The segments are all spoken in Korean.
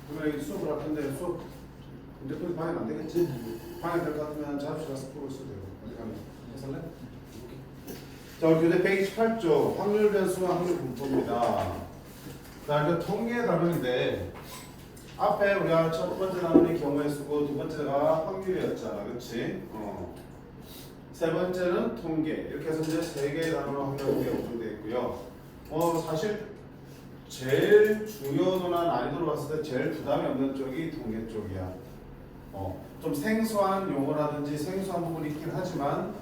그러면 수업을 할 텐데 수업 근데 또 방해는 안 되겠지? 방해될 것 같으면 자습실 가서 풀고 있어도 되고 어디 가면 해설래? 자 우리 교재 128쪽 확률 변수와 확률 분포입니다. 자 이제 통계 단원인데 앞에 우리가 첫 번째 단원이 경우의 수고 두 번째가 확률이었잖아, 그렇지? 세 번째는 통계 이렇게 해서 이제 세 개의 단어로 확률이 구성되어 있고요. 사실 제일 중요도나 난이도로 봤을 때 제일 부담이 없는 쪽이 통계 쪽이야. 좀 생소한 용어라든지 생소한 부분이 있긴 하지만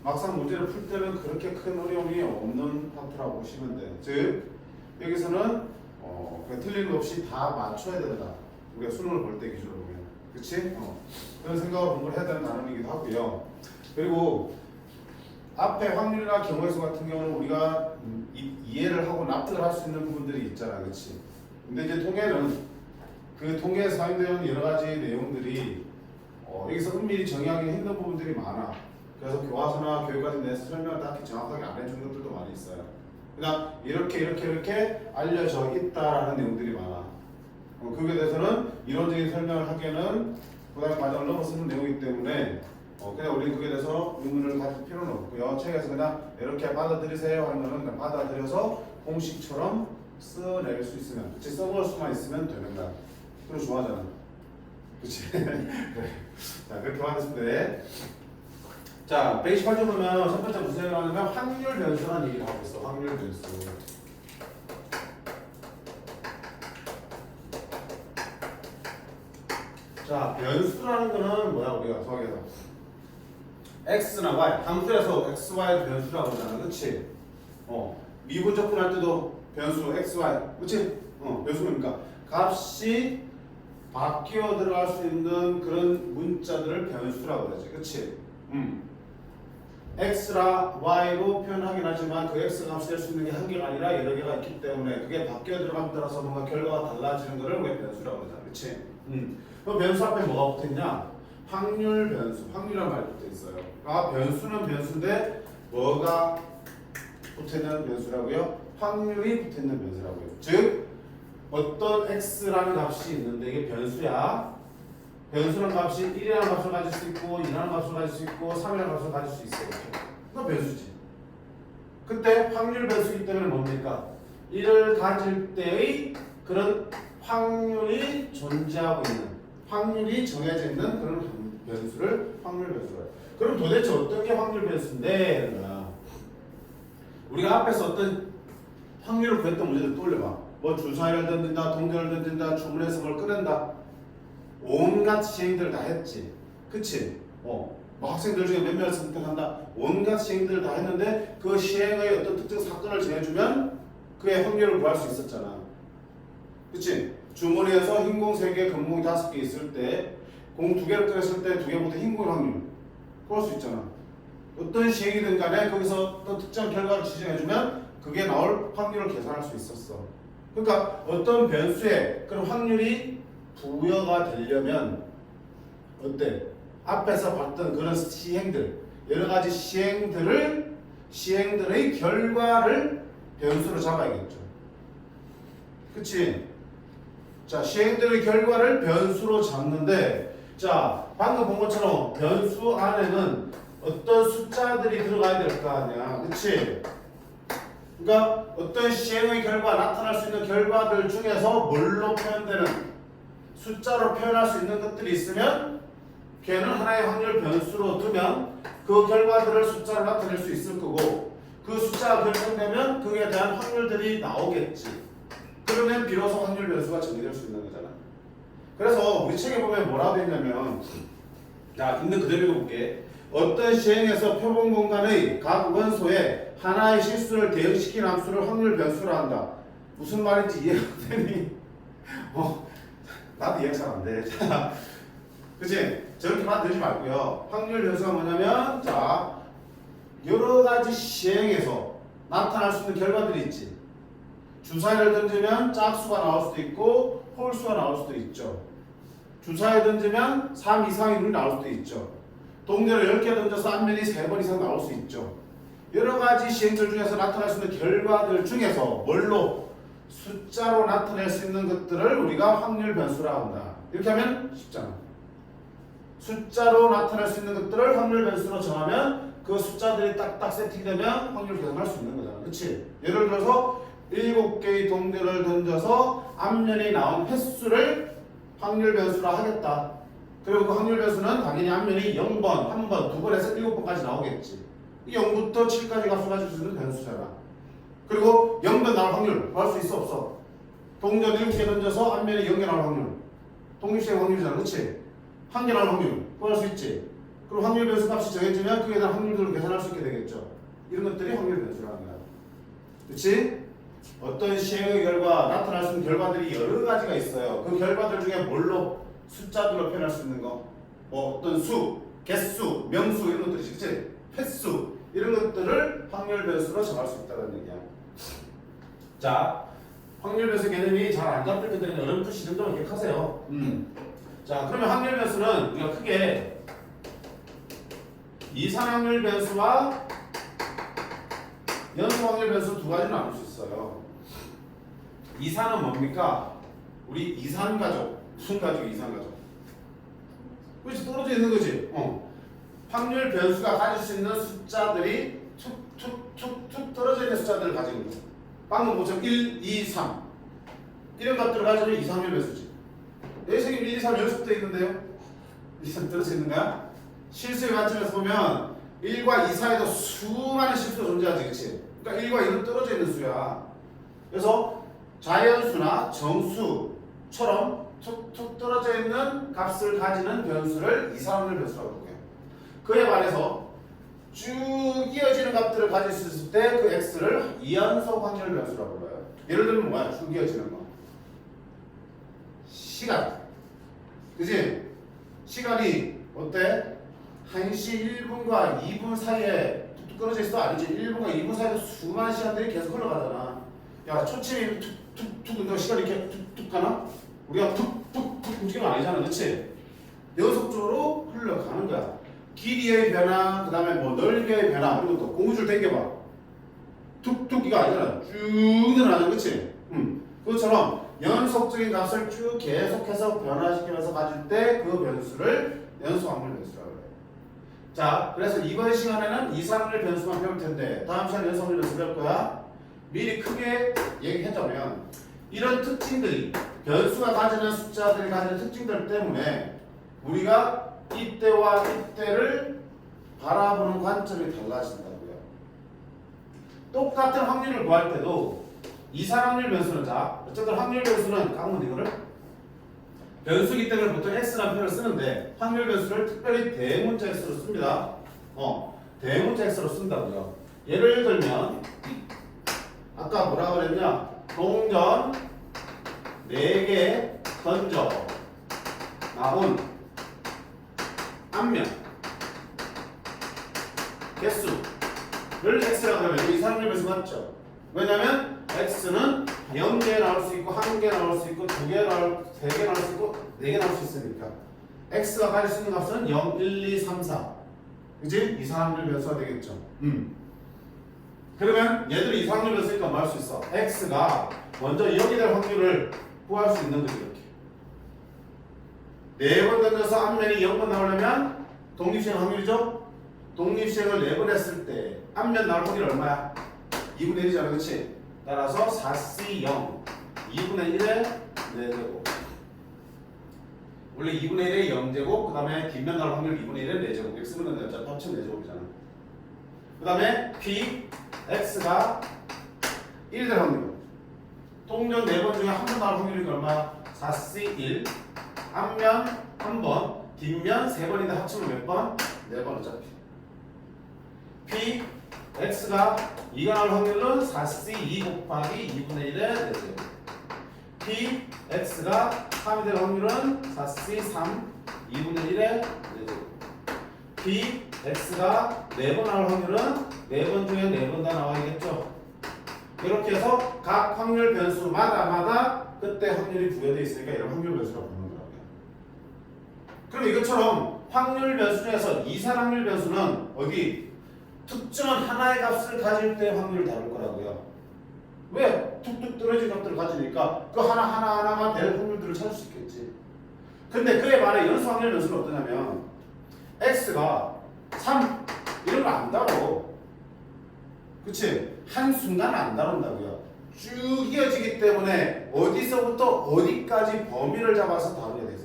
막상 문제를 풀 때는 그렇게 큰 어려움이 없는 파트라고 보시면 돼. 즉 여기서는 틀린 것 없이 다 맞춰야 된다. 우리가 수능을 볼 때 기준으로 보면, 그렇지? 그런 생각으로 공부를 해야 되는 단어이기도 하고요. 그리고 앞에 확률이나 경우의 수 같은 경우는 우리가 이해를 하고 납득을 할 수 있는 부분들이 있잖아, 그렇지? 근데 이제 통계는 그 통계에 사용되는 여러 가지 내용들이 여기서 은밀히 정의하기 힘든 부분들이 많아. 그래서 교과서나 교육과정 내에서 설명을 딱히 정확하게 안 해준 것들도 많이 있어요. 그냥 이렇게 알려져 있다라는 내용들이 많아. 그게 대해서는 이론적인 설명을 하기에는 고등학교 과정을 넘어서는 내용이기 때문에 그냥 우리 그게 대해서 의문을 가질 필요는 없고요. 책에서 그냥 이렇게 받아들이세요 하는 거는 그냥 받아들여서 공식처럼 써낼 수 있으면, 그치? 써볼 수만 있으면 되는 거야. 그럼 좋아하잖아. 그치? 그래. 자, 그렇게 받으시면 돼. 자, 128쪽 보면 첫 번째 무슨 얘기를 하냐면 확률 변수라는 얘기를 하고 있어. 확률 변수. 자, 변수라는 거는 뭐야, 우리가 정확해서 x나 y, 함수에서 x, y 변수라고 하잖아, 그렇지? 미분적분할 때도 변수 x, y, 그렇지? 변수니까 값이 바뀌어 들어갈 수 있는 그런 문자들을 변수라고 그러지, 그렇지? x라 y로 표현하긴 하지만 그 x 값이 될 수 있는 게 한 개가 아니라 여러 개가 있기 때문에 그게 바뀌어 들어감에 따라서 뭔가 결과가 달라지는 것을 우리가 변수라고 그러잖아, 그렇지? 그 변수 앞에 뭐가 붙어있냐? 확률 변수, 확률이라는 말이 붙어있어요. 변수는 변수인데 뭐가 붙어있는 변수라고요? 확률이 붙어있는 변수라고요. 즉 어떤 x라는 값이 있는데 이게 변수야. 변수는 값이 1이라는 값을 가질 수 있고 2라는 값을 가질 수 있고 3이라는 값을 가질 수 있어. 이렇게. 그건 변수지. 그때 확률 변수이기 때문에 뭡니까? 1을 가질 때의 그런 확률이 존재하고 있는, 확률이 정해져 있는 그런 변수를 확률 변수라 해요. 그럼 도대체 어떤 게 확률 변수인데? 우리가 앞에서 어떤 확률을 구했던 문제들 떠올려봐. 뭐 주사위를 던진다, 동전을 던진다, 주문해서 뭘 꺼낸다. 온갖 시행들을 다 했지. 그치? 뭐 학생들 중에 몇 명을 선택한다. 온갖 시행들을 다 했는데 그 시행의 어떤 특정 사건을 정해주면 그의 확률을 구할 수 있었잖아. 그치? 주머니에서 흰공 3개, 금공이 5개 있을 때 공 2개를 꺼냈을 때 2개보다 흰공의 확률 구할 수 있잖아. 어떤 시행이든 간에 거기서 어떤 특정 결과를 지정해주면 그게 나올 확률을 계산할 수 있었어. 그러니까 어떤 변수에 그런 확률이 부여가 되려면 어때? 앞에서 봤던 그런 시행들, 여러 가지 시행들의 결과를 변수로 잡아야겠죠. 그치? 자, 시행들의 결과를 변수로 잡는데, 자, 방금 본 것처럼 변수 안에는 어떤 숫자들이 들어가야 될 거 아니야. 그치? 그러니까 어떤 시행의 결과, 나타날 수 있는 결과들 중에서 뭘로 표현되는, 숫자로 표현할 수 있는 것들이 있으면 걔는 하나의 확률 변수로 두면 그 결과들을 숫자로 나타낼 수 있을 거고, 그 숫자가 결정되면 그에 대한 확률들이 나오겠지. 그러면 비로소 확률 변수가 정의될 수 있는 거잖아. 그래서 우리 책에 보면 뭐라고 되어 있냐면, 자, 있는 그대로 읽어볼게. 어떤 시행에서 표본 공간의 각 원소에 하나의 실수를 대응시킨 함수를 확률 변수라 한다. 무슨 말인지 이해가 되니? 나도 이해가 잘 안 돼. 자, 그치? 저렇게 만들지 말고요. 확률 변수가 뭐냐면, 자, 여러 가지 시행에서 나타날 수 있는 결과들이 있지. 주사위를 던지면 짝수가 나올 수도 있고 홀수가 나올 수도 있죠. 주사위 던지면 3 이상의 룰이 나올 수도 있죠. 동전을 10개 던져서 앞면이 3번 이상 나올 수 있죠. 여러 가지 시행들 중에서 나타날 수 있는 결과들 중에서 뭘로 숫자로 나타낼 수 있는 것들을 우리가 확률 변수라 한다. 이렇게 하면 쉽잖아. 숫자로 나타낼 수 있는 것들을 확률 변수로 정하면 그 숫자들이 딱딱 세팅되면 확률 계산할 수 있는 거잖아. 그렇지? 예를 들어서 7개의 동전을 던져서 앞면에 나온 횟수를 확률 변수라 하겠다. 그리고 그 확률 변수는 당연히 앞면이 0번, 1번, 2번 해서 7번까지 나오겠지. 0부터 7까지 값을 가질 수 있는 변수잖아. 그리고 0번 나올 확률 구할 수 있어 없어? 동전 7개 던져서 앞면에 0개 나올 확률. 독립시행 확률이잖아. 그렇지? 1개 나올 확률 구할 수 있지. 그리고 확률 변수 값이 정해지면 그에 대한 확률들을 계산할 수 있게 되겠죠. 이런 것들이 확률 변수라는 거야. 그렇지? 어떤 시행의 결과, 나타날 수 있는 결과들이 여러 가지가 있어요. 그 결과들 중에 뭘로 숫자들로 표현할 수 있는 거, 뭐 어떤 수, 개수, 명수 이런 것들이 그치? 횟수 이런 것들을 확률 변수로 정할 수 있다는 얘기야. 자, 확률 변수 개념이 잘 안 잡힐 때는 어려운 뜻이 있는 점 기억하세요. 자, 그러면 확률 변수는 우리가 크게 이산 확률 변수와 연속 확률 변수 두 가지로 나눌 수 있어요. 이산은 뭡니까? 우리 이산 가족. 무슨 가족이 이산 가족? 그렇지, 떨어져 있는 거지. 확률 변수가 가질 수 있는 숫자들이 툭툭툭툭 떨어져 있는 숫자들을 가지고 있는 거야. 방금 보처럼 1, 2, 3 이런 값들을 가지면 이산 확률 변수지. 여기 지금 1, 2, 3 연속되어 있는데요? 1, 2, 3 떨어져 있는 거야? 실수의 관점에서 보면 1과 2 사이에도 수많은 실수가 존재하지, 그치? 그러니까 1과 2는 떨어져 있는 수야. 그래서 자연수나 정수처럼 툭툭 떨어져 있는 값을 가지는 변수를 이산확률 변수라고 해요. 그에 반해서 쭉 이어지는 값들을 가질 수 있을 때 그 x를 이연속 확률 변수라고 불러요. 예를 들면 뭐야? 쭉 이어지는 거. 시간. 그지? 시간이 어때? 1시 1분과 2분 사이에 툭툭 끊어져 있어? 아니지. 1분과 2분 사이에 수많은 시간들이 계속 흘러가잖아. 야, 초침이 툭툭툭 시간이 이렇게 툭툭 가나? 우리가 툭툭툭 움직이는 거 아니잖아. 그치? 연속적으로 흘러가는 거야. 길이의 변화, 그 다음에 뭐 넓이의 변화, 그리고 또 고무줄 당겨봐. 툭툭 이거 아니잖아. 쭉 늘어나는, 그치? 그것처럼 연속적인 값을 쭉 계속해서 변화시키면서 가질 때 그 변수를 연속 확률 변수라고 해요. 자, 그래서 이번 시간에는 이산확률 변수만 배울 텐데 다음 시간에 연속 확률 변수 배울 거야. 미리 크게 얘기해자면 이런 특징들이 변수가 가지는 숫자들이 가지는 특징들 때문에 우리가 이때와 이때를 바라보는 관점이 달라진다고요. 똑같은 확률을 구할 때도 이산확률 변수는 자 어쨌든 확률 변수는 까먹은 이거를 변수기 때문에 보통 x라는 표현을 쓰는데 확률 변수를 특별히 대문자 x로 씁니다. 대문자 x로 쓴다고요. 예를 들면 아까 뭐라 그랬냐? 동전 4개 던져 나온 앞면 개수를 x라고 하면 이산확률 변수 맞죠? 왜냐면 x는 0개 나올 수 있고 1개 나올 수 있고 2개 나올 3개 나올 수 있고 4개 나올 수 있으니까 x가 가질 수 있는 값은 0, 1, 2, 3, 4 그치? 이산확률 변수가 되겠죠. 그러면 얘들이 이산확률 변수니까 뭐 할 수 있어? x가 먼저 0이 될 확률을 구할 수 있는 거지. 이렇게 4번 던져서 앞면이 0번 나오려면 독립시행 확률이죠? 독립시행을 4번 했을 때 앞면 나올 확률이 얼마야? 2분의 1이잖아, 그치? 따라서 4C0 2분의 1의 4제곱 원래 2분의 1의 0제곱 그 다음에 뒷면 나올 확률 2분의 1의 4제곱 이렇게 쓰는 건데 어차피 합치면 4제곱이잖아. 그 다음에 P, X가 1 될 확률 동전 4번 중에 한 번 나올 확률이 얼마야? 4C1 앞면 1번 뒷면 3번인데 합치면 몇 번? 4번 어차피 P, X가 2가 나올 확률은 4C2 곱하기 2분의 1의 4제곱 P, X가 3이 될 확률은 4C3 2분의 1의 4제곱 P, X가 4번 나올 확률은 4번 중에 4번 다 나와야겠죠. 이렇게 해서 각 확률 변수마다 그때 확률이 부여되어 있으니까 이런 확률 변수라고 부르는 거라고요. 그럼 이것처럼 확률 변수 중에서 이산확률 변수는 어디 특정한 하나의 값을 가질 때 확률을 다룰 거라고요. 왜? 툭툭 떨어진 값들을 가지니까 그 하나하나가 될 확률들을 찾을 수 있겠지. 근데 그에 반해 연수 확률 변수는 어떠냐면 x가 3 이런 거 안 다뤄. 그치? 한순간 안 다룬다고요. 쭉 이어지기 때문에 어디서부터 어디까지 범위를 잡아서 다루게 돼 있어.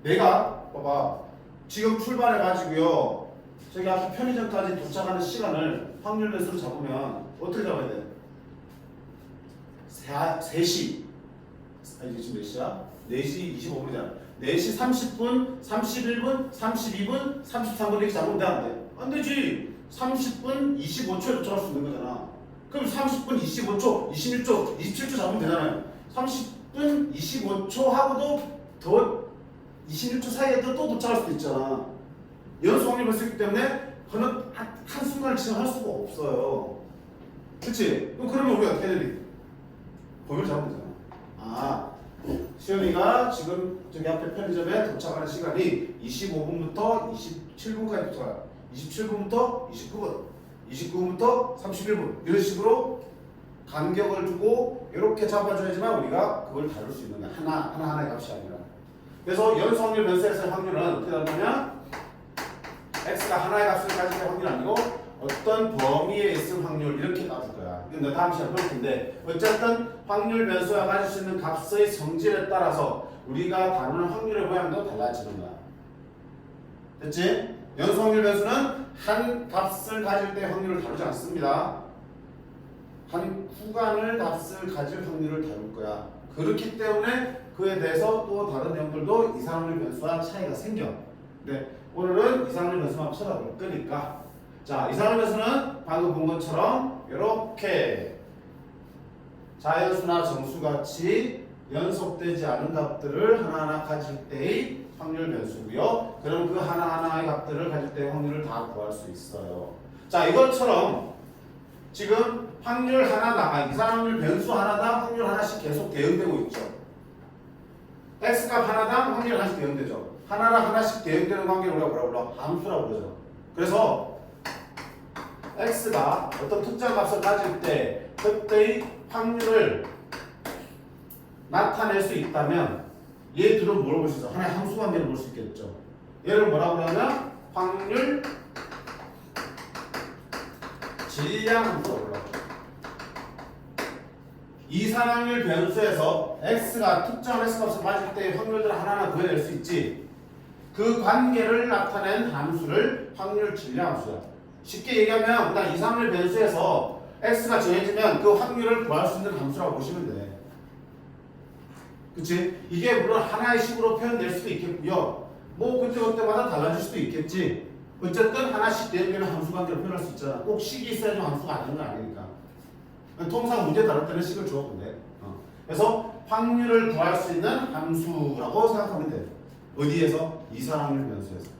내가 봐봐 지금 출발해가지고요 저기 앞에 편의점까지 도착하는 시간을 확률 변수로 잡으면 어떻게 잡아야 돼? 3시 아니 지금 몇 시야? 4시 25분이잖아. 4시 30분, 31분, 32분, 33분 이렇게 잡으면 돼 안 돼? 안 되지. 30분 25초에 도착할 수 있는 거잖아. 그럼 30분 25초, 26초, 27초 잡으면 되잖아요. 30분 25초 하고도 더 26초 사이에도 또 도착할 수도 있잖아. 연수 확률 변수이기 때문에 그는 한순간을 지나갈 수가 없어요. 그치? 그러면 우리가 어떻게 해야 되니? 범위를 잡으면 되잖아. 아, 시연이가 지금 저기 앞에 편의점에 도착하는 시간이 25분부터 27분까지 도착해요. 27분부터 29분, 29분부터 31분 이런 식으로 간격을 두고 이렇게 잡아줘야지만 우리가 그걸 다룰 수 있는 거야. 하나의 값이 아니라. 그래서 연수 확률 변수에서의 확률은 어떻게 다르냐면 x가 하나의 값을 가질 때 확률이 아니고 어떤 범위에 있을 확률 이렇게 따질 거야. 이건 내가 다음 시간에 볼 텐데 어쨌든 확률 변수가 가질 수 있는 값의 성질에 따라서 우리가 다루는 확률의 모양도 달라지는 거야. 됐지? 연수 확률 변수는 한 값을 가질 때 확률을 다루지 않습니다. 한 구간을 값을 가질 확률을 다룰 거야. 그렇기 때문에 그에 대해서 또 다른 내용들도 이상확률 변수와 차이가 생겨. 네, 오늘은 이상확률 변수만 쳐다볼 거니까. 자, 이상확률 변수는 방금 본 것처럼 이렇게 자연수나 정수같이 연속되지 않은 값들을 하나하나 가질 때의 확률 변수고요. 그럼 그 하나하나의 값들을 가질 때의 확률을 다 구할 수 있어요. 자, 이것처럼 지금 확률 하나당, 이상확률 변수 하나당 확률 하나씩 계속 대응되고 있죠. x값 하나당 확률 하나씩 대응되죠. 하나랑 하나씩 대응되는 관계를 우리가 뭐라고 불러? 함수라고 그러죠. 그래서 x가 어떤 특정 값을 가질 때 그때의 확률을 나타낼 수 있다면 얘 둘은 뭘 볼 수 있어? 하나의 함수 관계를 볼 수 있겠죠. 얘를 뭐라고 하냐면 확률 질량 함수라고 불러. 이상확률 변수에서 x가 특정한 x값을 가질 때의 확률들을 하나하나 구해낼 수 있지. 그 관계를 나타낸 함수를 확률 질량 함수야. 쉽게 얘기하면 그냥 이상확률 변수에서 x가 정해지면 그 확률을 구할 수 있는 함수라고 보시면 돼. 그치? 이게 물론 하나의 식으로 표현될 수도 있겠고요. 뭐 그때그때마다 달라질 수도 있겠지. 어쨌든 하나씩 대응되는 함수 관계로 표현할 수 있잖아. 꼭 식이 있어야지 함수가 아닌 건 아니니까. 통상 문제 다룰 때는 식을 줘 근데. 그래서 확률을 구할 수 있는 함수라고 생각하면 돼. 어디에서? 이상확률 변수에서.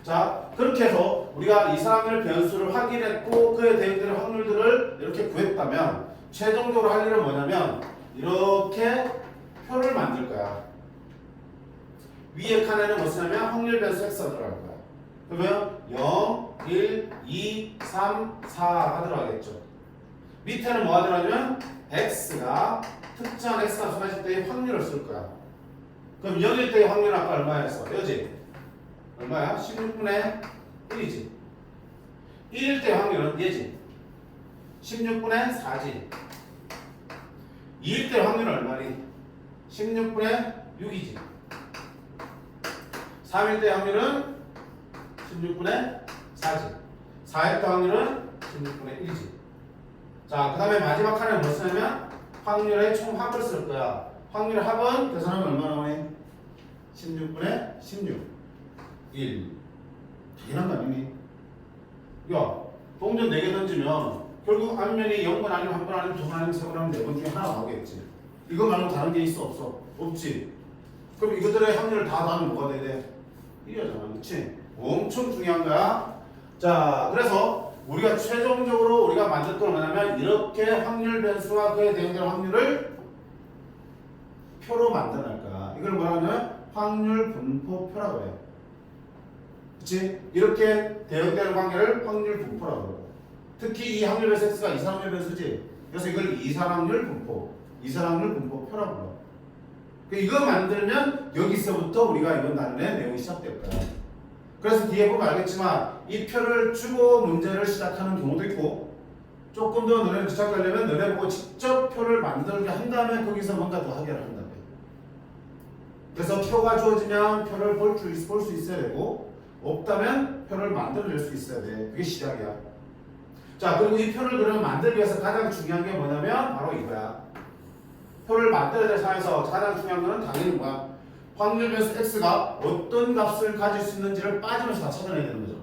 자, 그렇게 해서 우리가 이상확률 변수를 확인했고 그에 대응되는 확률들을 이렇게 구했다면 최종적으로 할 일은 뭐냐면 이렇게 표를 만들 거야. 위에 칸에는 뭐 쓰냐면 확률 변수 x가 들어갈 거야. 그러면 0, 1, 2, 3, 4가 들어가겠죠. 밑에는 뭐가 들어가냐면 x가 특정한 x값을 가질 때의 확률을 쓸 거야. 그럼 0일 때의 확률은 아까 얼마였어? 여지? 얼마야? 16분의 1이지. 1일 때의 확률은 얘지. 16분의 4지. 2일 때의 확률은 얼마니? 16분의 6이지. 3일 때의 확률은 16분의 4지. 4일 때 확률은 16분의 1이지. 자, 그 다음에 마지막 칸에 뭐 쓰냐면 확률의 총합을 쓸 거야. 확률 합은 계산하면 얼마 나오니? 16분의 16 1 당연한 거 아니니? 야, 동전 4개 던지면 결국 앞면이 0번 아니면 1번 아니면 2번 아니면 3번 아니면 4번 중에 하나 나오겠지. 이거 말고 다른 게 있어 없어? 없지. 그럼 이것들의 확률을 다 더하면 뭐가 돼야 돼? 1이잖아. 그치? 엄청 중요한 거야. 자, 그래서 우리가 최종적으로 우리가 만들 건 뭐냐면 이렇게 확률 변수와 그에 대응되는 확률을 표로 만들어낼 거야. 이걸 뭐라 하냐면 확률 분포표라고 해요. 그치? 이렇게 대응되는 관계를 확률 분포라고 그래요. 특히 이 확률 변수 x가 이산확률 변수지. 그래서 이걸 이산확률 분포, 이산확률 분포표라고 불러. 이거 만들면 여기서부터 우리가 이번 단원의 내용이 시작될 거야. 그래서 뒤에 보면 알겠지만 이 표를 주고 문제를 시작하는 경우도 있고 조금 더 너네를 시작하려면 너네 보고 직접 표를 만들게 한 다음에 거기서 뭔가 더 하게 한다. 그래서 표가 주어지면 표를 볼 수 있어야 되고 없다면 표를 만들어낼 수 있어야 돼. 그게 시작이야. 자, 그리고 이 표를 그러면 만들기 위해서 가장 중요한 게 뭐냐면 바로 이거야. 표를 만들어야 될 상황에서 가장 중요한 거는 당연히 뭐야? 확률 변수 x가 어떤 값을 가질 수 있는지를 빠지면서 다 찾아내야 되는 거죠.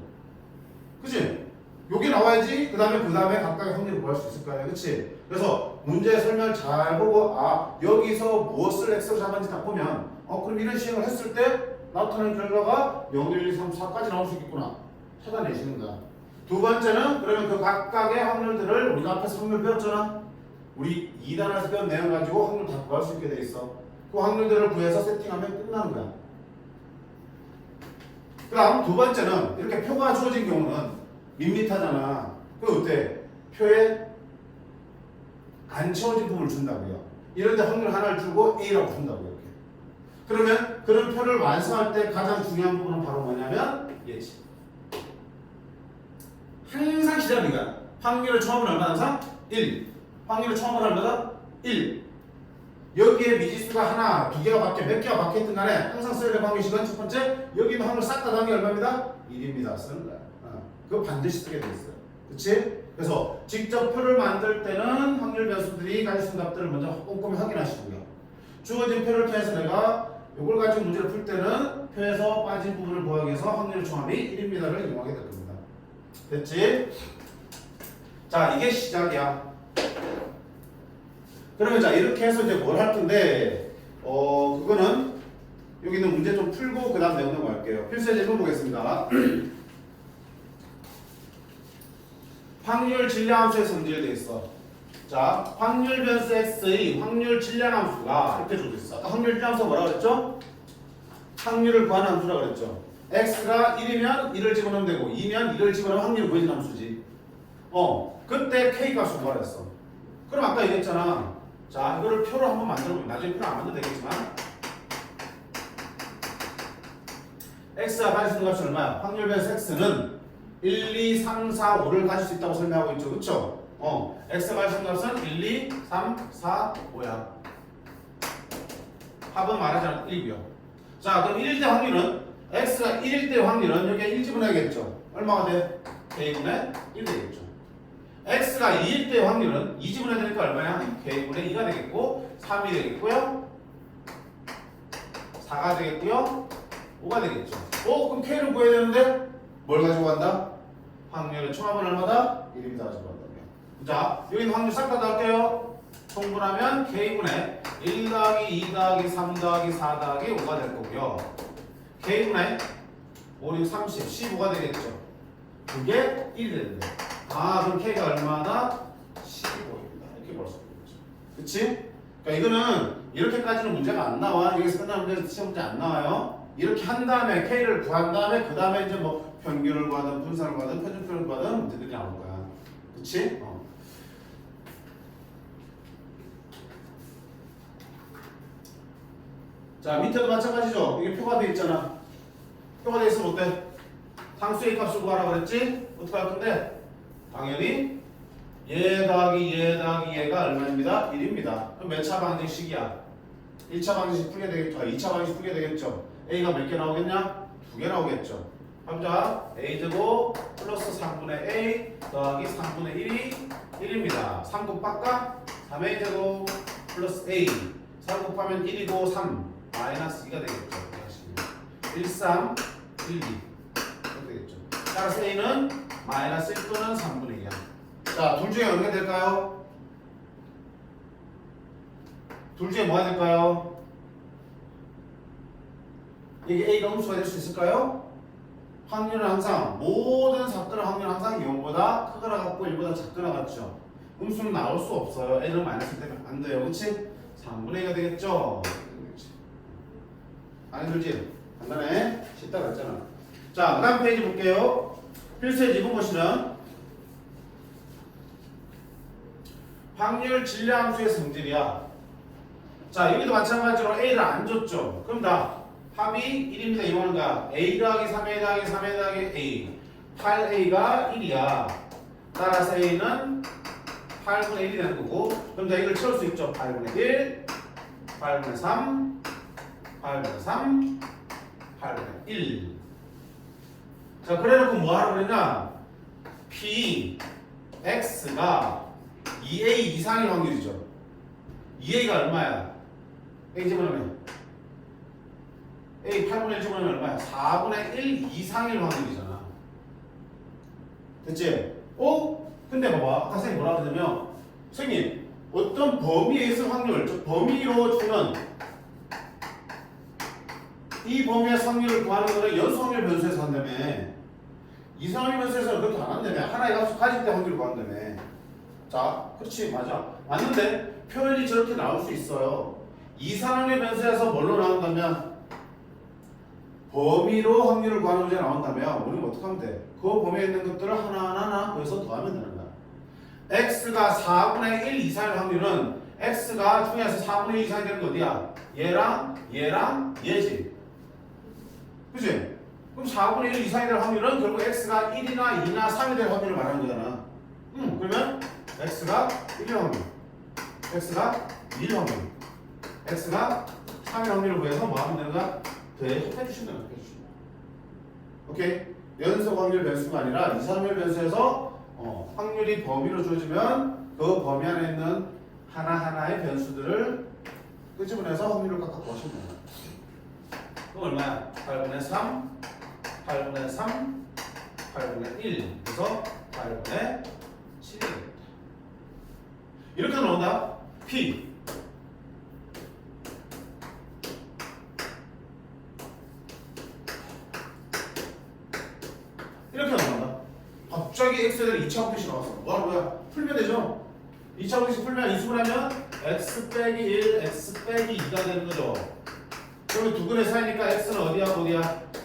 그치? 여기 나와야지 그 다음에 각각의 확률을 구할 수 있을 거야. 그치? 그래서 문제 설명을 잘 보고 여기서 무엇을 x로 잡았는지 딱 보면 그럼 이런 시행을 했을 때 나타나는 결과가 0, 1, 2, 3, 4까지 나올 수 있겠구나. 찾아내시는 거야. 두 번째는 그러면 그 각각의 확률들을 우리가 앞에서 확률 배웠잖아. 우리 2단에서 배운 내용 가지고 확률 다 구할 수 있게 돼 있어. 그 확률들을 구해서 세팅하면 끝나는 거야. 그 다음 두 번째는 이렇게 표가 주어진 경우는 밋밋하잖아. 그럼 어때? 표에 안 채워진 부분을 준다고요. 이런데 확률 하나를 주고 A라고 준다고요. 이렇게. 그러면 그런 표를 완성할 때 가장 중요한 부분은 바로 뭐냐면 얘지. 항상 시작은 이거야. 확률을 처음은 얼마나 항상? 1. 확률을 처음은 얼마다? 1. 여기에 미지수가 하나, 두 개가 바뀌어, 몇 개가 바뀌었든 간에 항상 써야 될 방식은 첫 번째, 여기 있는 확률 싹 다 더한 게 얼마입니다? 1입니다. 쓰는 거야. 그거 반드시 쓰게 돼 있어요. 그치? 그래서 직접 표를 만들 때는 확률 변수들이 가질 수 있는 값들을 먼저 꼼꼼히 확인하시고요. 주어진 표를 통해서 내가 이걸 가지고 문제를 풀 때는 표에서 빠진 부분을 구하기 위해서 확률 총합이 1입니다를 이용하게 될 겁니다. 됐지? 자, 이게 시작이야. 그러면 자, 이렇게 해서 이제 뭘 할 건데, 그거는 여기 있는 문제 좀 풀고 그 다음 내용 넘어갈게요. 필수의 질문 보겠습니다. 확률 질량함수에서 문제가 되어 있어. 자, 확률 변수 x의 확률 질량함수가 이렇게 줘져 있어. 아까 확률 질량함수가 뭐라고 그랬죠? 확률을 구하는 함수라고 그랬죠. x가 1이면 1을 집어넣으면 되고 2면 2를 집어넣으면 확률을 구해주는 함수지. 그때 k 값을 구하라 했어. 그럼 아까 얘기했잖아. 자, 이거를 표로 한번 만들어보면 나중에 표를 안 만들어도 되겠지만 x가 가질 수 있는 값이 얼마야? 확률 변수 x는 1, 2, 3, 4, 5를 가질 수 있다고 설명하고 있죠. 그쵸? x가 가질 수 있는 값은 1, 2, 3, 4, 5야. 합은 말하지 않아도 1이고요. 자, 그럼 1일 때 확률은 x가 1일 때 확률은 여기에 1 집어넣어야겠죠. 얼마가 돼? k분의 1 되겠죠. x가 2일 때 확률은 2 집어넣어야 되니까 얼마야? k분의 2가 되겠고 3이 되겠고요. 4가 되겠고요. 5가 되겠죠. 그럼 k를 구해야 되는데 뭘 가지고 간다? 확률의 총합은 얼마다? 1입니다. 가지고 간다고요. 자, 여기 있는 확률 싹 다 넣을게요. 통분하면 k분의 1 더하기 2 더하기 3 더하기 4 더하기 5가 될 거고요. k분의 5, 6, 30, 15가 되겠죠. 그게 1이 되는데. 그럼 k가 얼마다? 15입니다. 이렇게 볼 수 있겠죠. 그치? 그러니까 이거는 이렇게까지는 문제가 안 나와. 여기서 끝나는 문제는 시험 문제 안 나와요. 이렇게 한 다음에 k를 구한 다음에 그 다음에 이제 뭐 평균을 구하든 분산을 구하든 표준표를 구하든 문제들이 나올 거야. 그치? 자, 밑에도 마찬가지죠. 이게 표가 돼 있잖아. 표가 돼 있으면 어때? 상수의 값을 구하라 그랬지? 어떻게 할 건데? 당연히 얘 더하기 얘가 얼마입니다? 1입니다. 그럼 몇 차 방정식이야? 1차 방정식 풀게 되겠죠? 2차 방정식 풀게 되겠죠? A가 몇 개 나오겠냐? 2개 나오겠죠? 그럼 A제곱 플러스 3분의 A 더하기 3분의 1이 1입니다. 3 곱할까? 3A제곱 플러스 A 3 곱하면 1이고 3 마이너스 2가 되겠죠? 1, 3, 1, 2 이렇게 되겠죠? 따라서 A는 마이너스 1 또는 3분의 2야. 자, 둘 중에 어느 게 될까요? 둘 중에 뭐가 될까요? 이게 A가 음수가 될 수 있을까요? 확률은 항상 모든 사건의 확률은 항상 0보다 크거나 같고 1보다 작거나 같죠. 음수는 나올 수 없어요. A는 마이너스 되면 안 돼요. 그치? 3분의 2가 되겠죠? 안 힘들지? 간단해? 쉽다 그랬잖아. 자, 그 다음 페이지 볼게요. 필수의 지분 보시면 확률 질량함수의 성질이야. 자, 여기도 마찬가지로 A를 안 줬죠. 그럼 다 합이 1입니다. 이거는 가 A 더하기 3A 더하기 3A 더하기 A 8A가 1이야. 따라서 A는 8분의 1이 되는 거고, 그럼 자 이걸 채울 수 있죠. 8분의 1, 8분의 3, 8분의 3, 8분의 1. 자, 그래놓고 뭐 하라고 그랬냐? P, X가 2A 이상의 확률이죠. 2A가 얼마야? A 집어넣으면 A 8분의 1 집어넣으면 얼마야? 4분의 1 이상일 확률이잖아. 됐지? 근데 봐봐. 아까 선생님 뭐라 그러냐면 선생님 어떤 범위에 있을 확률, 즉 범위로 주는 이 범위의 확률을 구하는 거는 연수확률 변수에서 한다며. 이상확률 변수에서는 그렇게 안 한다며. 하나의 값을 가질 때 확률을 구한다며. 자, 그렇지, 맞아. 맞는데 표현이 저렇게 나올 수 있어요. 이상확률 변수에서 뭘로 나온다면 범위로 확률을 구하는 문제가 나온다면 우리는 어떻게 하면 돼? 그 범위에 있는 것들을 하나하나 거기서 더하면 되는 거야. x가 4분의 1 이상의 확률은 x가 중에서 4분의 1 이상이 되는 거 어디야? 얘랑 얘지. 그치? 그럼 4분의 1 이상이 될 확률은 결국 x가 1이나 2나 3이 될 확률을 말하는 거잖아. 그러면 x가 1일 확률, x가 2일 확률, x가 3일 확률을 구해서 뭐 하면 되는 거야? 대입해 주시면 되는 거야. 오케이? 연속 확률 변수가 아니라 이상확률 변수에서 확률이 범위로 주어지면 그 범위 안에 있는 하나하나의 변수들을 끄집어내서 확률을 각각 구하시면 돼요. 그럼 얼마야? 8분의 3, 8분의 3, 8분의 1. 그래서 8분의 7이 됩니다. 이렇게 나온다. P. 이렇게 나온다. 갑자기 x에 대한 2차 방정식 나왔어. 뭐하는 거야? 풀면 되죠? 2차 방정식 풀면 이수분하면 x 빼기 1, x 빼기 2가 되는 거죠. 그러면 두 근의 사이니까 x는 어디야?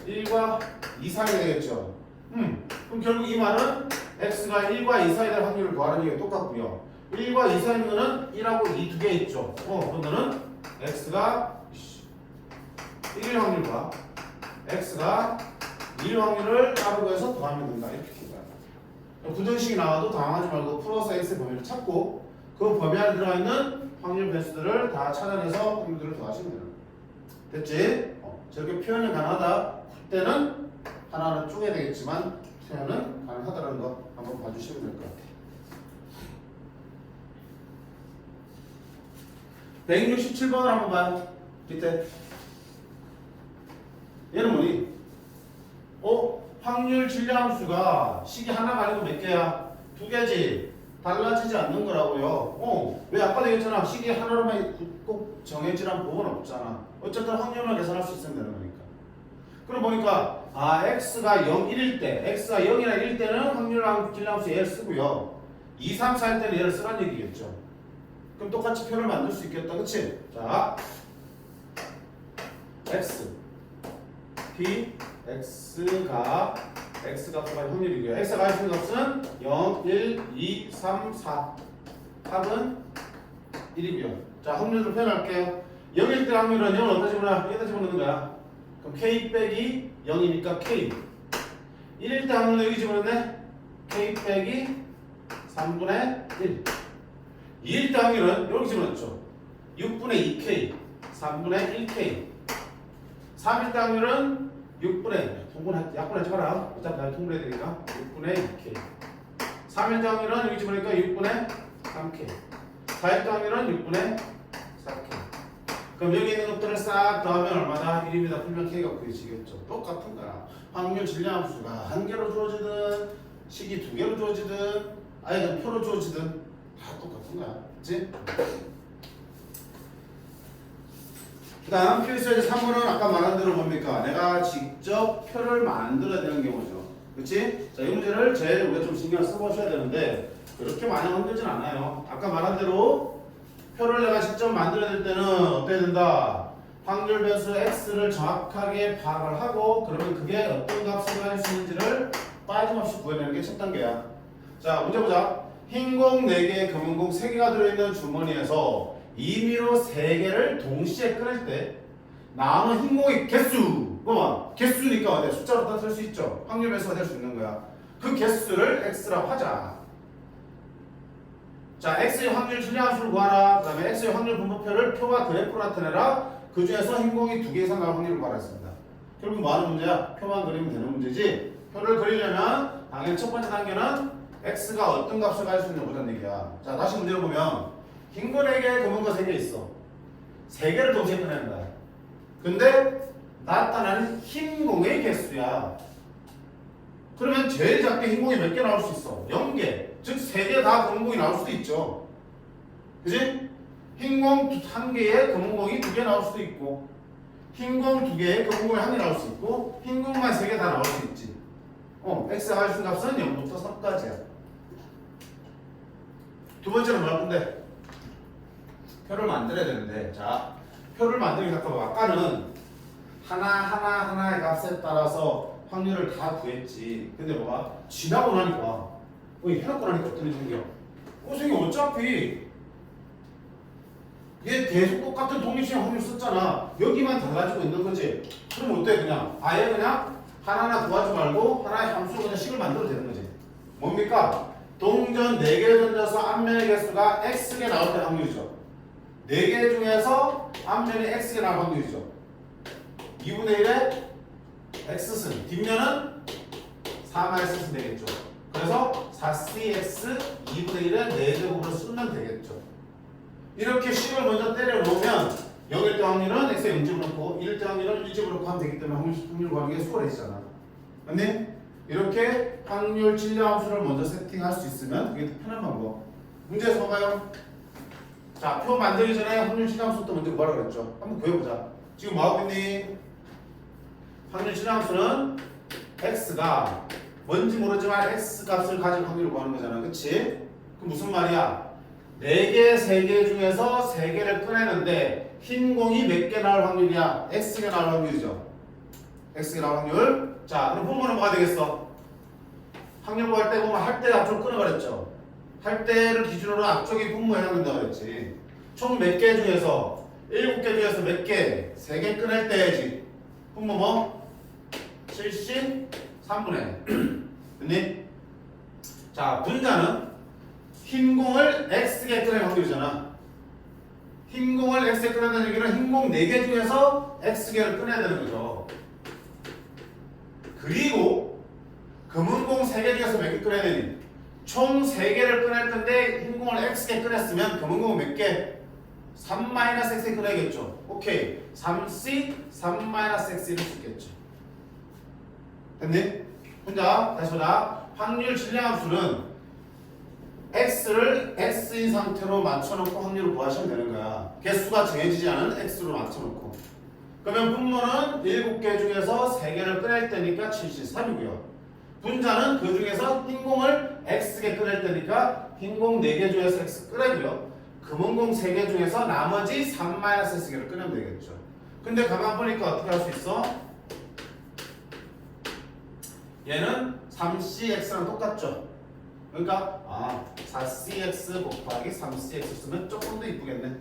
1과 2 사이가 되겠죠. 그럼 결국 이 말은 x가 1과 2 사이 될 확률을 구하는 게 똑같고요. 1과 2 사이인 거는 1하고 2 두 개 있죠. 그럼 너는 x가 1일 확률과 x가 2일 확률을 따로 구해서 더하면 된다. 이렇게 된 거야. 부등식이 나와도 당황하지 말고 풀어서 x의 범위를 찾고 그 범위 안에 들어가 있는 확률 변수들을 다 찾아내서 확률들을 더하시면 되는 거야. 됐지? 저렇게 표현이 가능하다. 그때는 하나하나 쪼개야 되겠지만 표현은 가능하다는 거 한번 봐주시면 될 것 같아요. 167번을 한번 봐요. 밑에 얘는 뭐니? 확률 질량함수가 식이 하나가 아니고 몇 개야? 두 개지. 달라지지 않는 거라고요. 왜 아까 얘기했잖아. 식이 하나로만 꼭 정해지란 법은 없잖아. 어쨌든 확률만 계산할 수 있으면 되는 거니까. 그럼 보니까 x가 0, 1일 때, x가 0이나 1일 때는 확률 질량함수 얘를 쓰고요. 2, 3, 4일 때는 얘를 쓰란 얘기겠죠. 그럼 똑같이 표를 만들 수 있겠다. 그치? 자, x p x가 x값과 확률이고요. x가 가질 수 있는 값은 0, 1, 2, 3, 4 합은 1이고요. 자, 확률을 표현할게요. 0일 때 확률은 0을 어디다 집어넣어? 여기다 집어넣는 거야. 그럼 k 빼기 0이니까 k. 1일 때 확률은 여기 집어넣네. k 빼기 3분의 1. 2일 때 확률은 여기 집어넣었죠. 6분의 2k, 3분의 1k. 3일 때 확률은 6분의 약분하지 마라. 어차피 다 통분해야 되니까 6분의 2k. 3일 때 확률은 여기 집어넣으니까 6분의 3k. 4일 때 확률은 6분의 4k. 그럼 여기 있는 것들을 싹 더하면 얼마다? 1입니다. 풀면 k가 구해지겠죠. 똑같은 거야. 확률 질량함수가 한 개로 주어지든 식이 두 개로 주어지든 아니 그냥 표로 주어지든 다 똑같은 거야. 그치? 그 다음 필수의 3번은 아까 말한 대로 뭡니까? 내가 직접 표를 만들어야 되는 경우죠. 그치? 자, 이 문제를 제일 우리가 좀 신경 써보셔야 되는데 그렇게 많이 힘들진 않아요. 아까 말한 대로 표를 내가 직접 만들어야 될 때는 어때야 된다? 확률 변수 x를 정확하게 파악을 하고 그러면 그게 어떤 값을 가질 수 있는지를 빠짐없이 구해내는 게 첫 단계야. 자, 문제 보자. 흰 공 4개, 검은 공 3개가 들어있는 주머니에서 임의로 3개를 동시에 꺼낼 때 남은 흰 공의 개수, 봐봐. 개수니까 어때? 숫자로 다 쓸 수 있죠. 확률 변수가 될 수 있는 거야. 그 개수를 x라고 하자. 자, x의 확률 질량함수를 구하라. 그 다음에 x의 확률 분포표를 표와 그래프로 나타내라. 그 중에서 흰 공이 2개 이상 나올 확률을 구하라 했습니다. 결국 뭐 하는 문제야? 표만 그리면 되는 문제지. 표를 그리려면 당연히 첫 번째 단계는 x가 어떤 값을 가질 수 있는 보자는 얘기야. 자, 다시 문제를 보면 흰 거 4개, 검은 거 3개 있어. 3개를 동시에 꺼내는 거야. 근데 나타나는 흰 공의 개수야. 그러면 제일 작게 흰 공이 몇 개 나올 수 있어? 0개. 즉 3개 다 검은 공이 나올 수도 있죠. 그지? 흰 공 1개에 검은 공이 2개 나올 수도 있고 흰 공 2개에 검은 공이 1개 나올 수 있고 흰 공만 3개 다 나올 수 있지. x가 가질 수 있는 값은 0부터 3까지야. 두 번째는 뭐할 건데? 표를 만들어야 되는데, 자, 표를 만들기 시작하면 아까는 하나의 값에 따라서 확률을 다 구했지. 근데 뭐가? 지나고 나니까, 해놓고 나니까 어떤 일이 생겨? 생겨. 어차피 얘 계속 똑같은 독립性확률 썼잖아. 여기만 달라지고 있는 거지. 그럼 어때? 그냥 아예 그냥 하나하나 구하지 말고 하나의 함수로 그냥 식을 만들어도 되는 거지. 뭡니까? 동전 4개를 던져서 앞면의 개수가 x개 나올 때 확률이죠. 4개 중에서 앞면이 x개 나올 확률이죠. 2분의 1에 x승, 뒷면은 4-x승 되겠죠. 그래서 4cx 2분의 1에 4제곱으로 쓰면 되겠죠. 이렇게 식을 먼저 때려 놓으면 0일 때 확률은 x에 0집을 넣고 1일 때 확률은 1집을 넣고 하면 되기 때문에 확률 구하는 게 수월해지잖아. 근데 이렇게 확률 질량함수를 먼저 세팅할 수 있으면 그게 더 편한 방법. 문제에서 봐봐요. 자, 표 만들기 전에 확률 질량함수부터 먼저 구하라 그랬죠. 한번 구해보자. 지금 뭐 하고 있니? 확률 질량함수는 x가 뭔지 모르지만 x 값을 가진 확률을 구하는 거잖아. 그치? 그 무슨 말이야? 4개, 3개 중에서 3개를 꺼내는데 흰 공이 몇 개 나올 확률이야? x개 나올 확률이죠. x개 나올 확률. 자, 그럼 분모는 뭐가 되겠어? 확률 구할 때 보면 할 때 앞쪽으로 끊어버렸죠. 할 때를 기준으로 앞쪽이 분모해야 된다고 그랬지. 총 몇 개 중에서 7개 중에서 몇 개? 3개 꺼낼 때지. 분모 뭐? 73분의 됐니? 자, 분자는 흰 공을 x개 꺼낼 확률이잖아. 흰 공을 x개 꺼낸다는 얘기는 흰 공 4개 중에서 x개를 꺼내야 되는 거죠. 그리고 검은 공 3개 중에서 몇 개 꺼내야 되니? 총 3개를 꺼낼 건데 흰 공을 x개 꺼냈으면 검은 공은 몇 개? 3-x개 꺼내야겠죠. 오케이. 3c, 3-x 이럴 수 있겠죠. 됐니? 혼자 다시 보자. 확률 질량함수는 x를 x인 상태로 맞춰놓고 확률을 구하시면 되는 거야. 개수가 정해지지 않은 x로 맞춰놓고. 그러면 분모는 7개 중에서 3개를 꺼낼 때니까 73이고요. 분자는 그 중에서 흰 공을 x개 꺼낼 때니까 흰 공 4개 중에서 x 꺼내고요. 검은 공 3개 중에서 나머지 3-x개를 꺼내면 되겠죠. 근데 가만 보니까 어떻게 할 수 있어? 얘는 3cx랑 똑같죠. 그러니까 4cx 곱하기 3cx 쓰면 조금 더 이쁘겠네.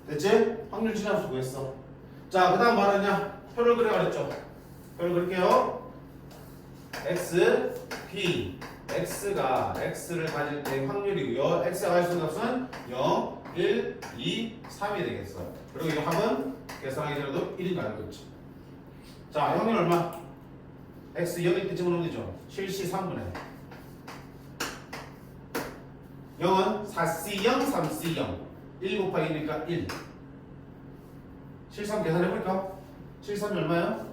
됐지? 확률 질량함수 구했어. 자, 그 다음 뭐 하느냐? 표를 그려 그랬죠. 표를 그릴게요. x, p, x가 x를 가질 때 확률이고요. x가 가질 수 있는 값은 0, 1, 2, 3이 되겠어요. 그리고 이 합은 계산하기 전에도 1인 거 알고 있죠. 자, 확률 얼마? x 0일 때 집어넣으면 되죠. 73분의 0은 4c0, 3c0 1 곱하기 1이니까 1 73 계산해볼까? 73이 얼마야?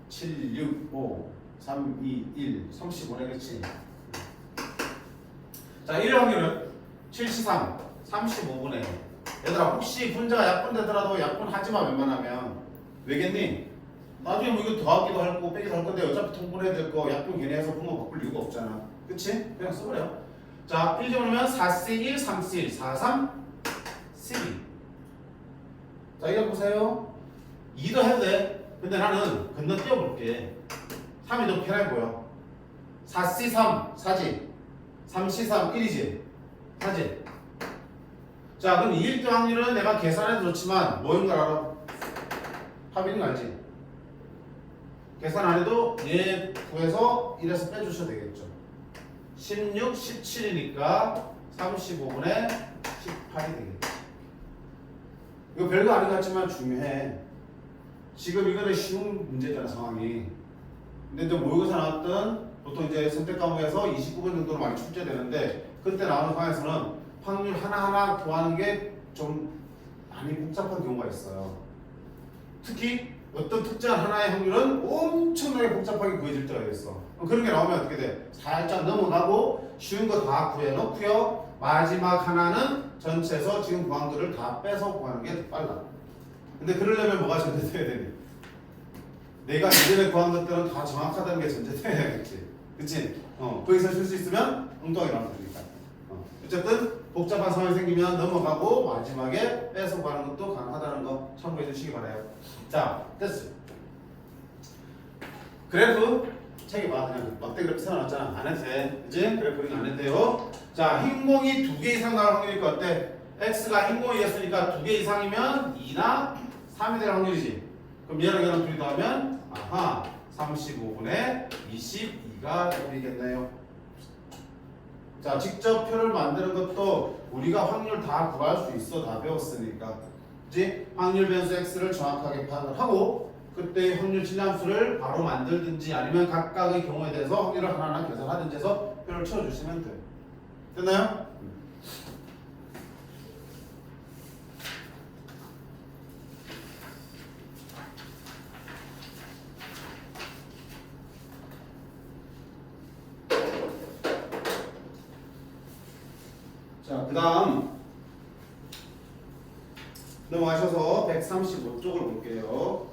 7, 6, 5, 3, 2, 1 35네 그치? 자, 1의 확률은 73, 35분의 얘들아 혹시 분자가 약분되더라도 약분하지마 웬만하면 왜겠니? 나중에 뭐 이거 더하기도 할 거고 빼기도 할 건데 어차피 통분해야 될 거 약분 괜히 해서 분모 바꿀 이유가 없잖아. 그치? 그냥 써버려. 자, 1 집어넣으면 4C1, 3C1, 4, 3, C2. 자, 이거 보세요. 2도 해도 돼. 근데 나는 건너뛰어 볼게. 3이 더 편해 보여. 4C3 4지. 3C3 1이지. 4지. 자, 그럼 2일 때 확률은 내가 계산해도 좋지만 뭐인 걸 알아? 합인 거 알지? 계산 안 해도 얘 구해서 1에서 빼주셔도 되겠죠. 16, 17이니까 35분의 18이 되겠죠. 이거 별거 아닌 것 같지만 중요해. 지금 이거는 쉬운 문제잖아, 상황이. 근데 또 모의고사 나왔던 보통 이제 선택 과목에서 29분 정도로 많이 출제되는데 그때 나오는 상황에서는 확률 하나하나 구하는 게 좀 많이 복잡한 경우가 있어요. 특히 어떤 특정한 하나의 확률은 엄청나게 복잡하게 구해질 때가 있어. 그런 게 나오면 어떻게 돼? 살짝 넘어가고 쉬운 거 다 구해놓고요. 마지막 하나는 전체에서 지금 구한 거를 다 빼서 구하는 게 빨라. 근데 그러려면 뭐가 전제돼야 되니? 내가 이전에 구한 것들은 다 정확하다는 게 전제돼야겠지. 그치? 거기서 쉴 수 있으면 엉뚱하게 나올 테니까. 어쨌든 복잡한 상황이 생기면 넘어가고 마지막에 빼서 구하는 것도 가능하다는 거 참고해 주시기 바라요. 자, 됐어. 그래프 책에 봐. 그냥 막대 그래프 세워놨잖아. 안 해도 돼. 그치? 그래프는 안 해도 돼요. 자, 흰 공이 2개 이상 나올 확률이니까 어때? x가 흰 공이었으니까 2개 이상이면 2나 3이 될 확률이지. 그럼 얘랑 얘랑 둘이 더하면 아하 35분의 22가 되겠네요. 자, 직접 표를 만드는 것도 우리가 확률 다 구할 수 있어. 다 배웠으니까. 그치? 확률 변수 x를 정확하게 파악을 하고 그때 확률 진함수를 바로 만들든지 아니면 각각의 경우에 대해서 확률을 하나하나 계산하든지 해서 표를 채워주시면 돼요. 됐나요? 자, 그 다음 넘어가셔서 135쪽을 볼게요.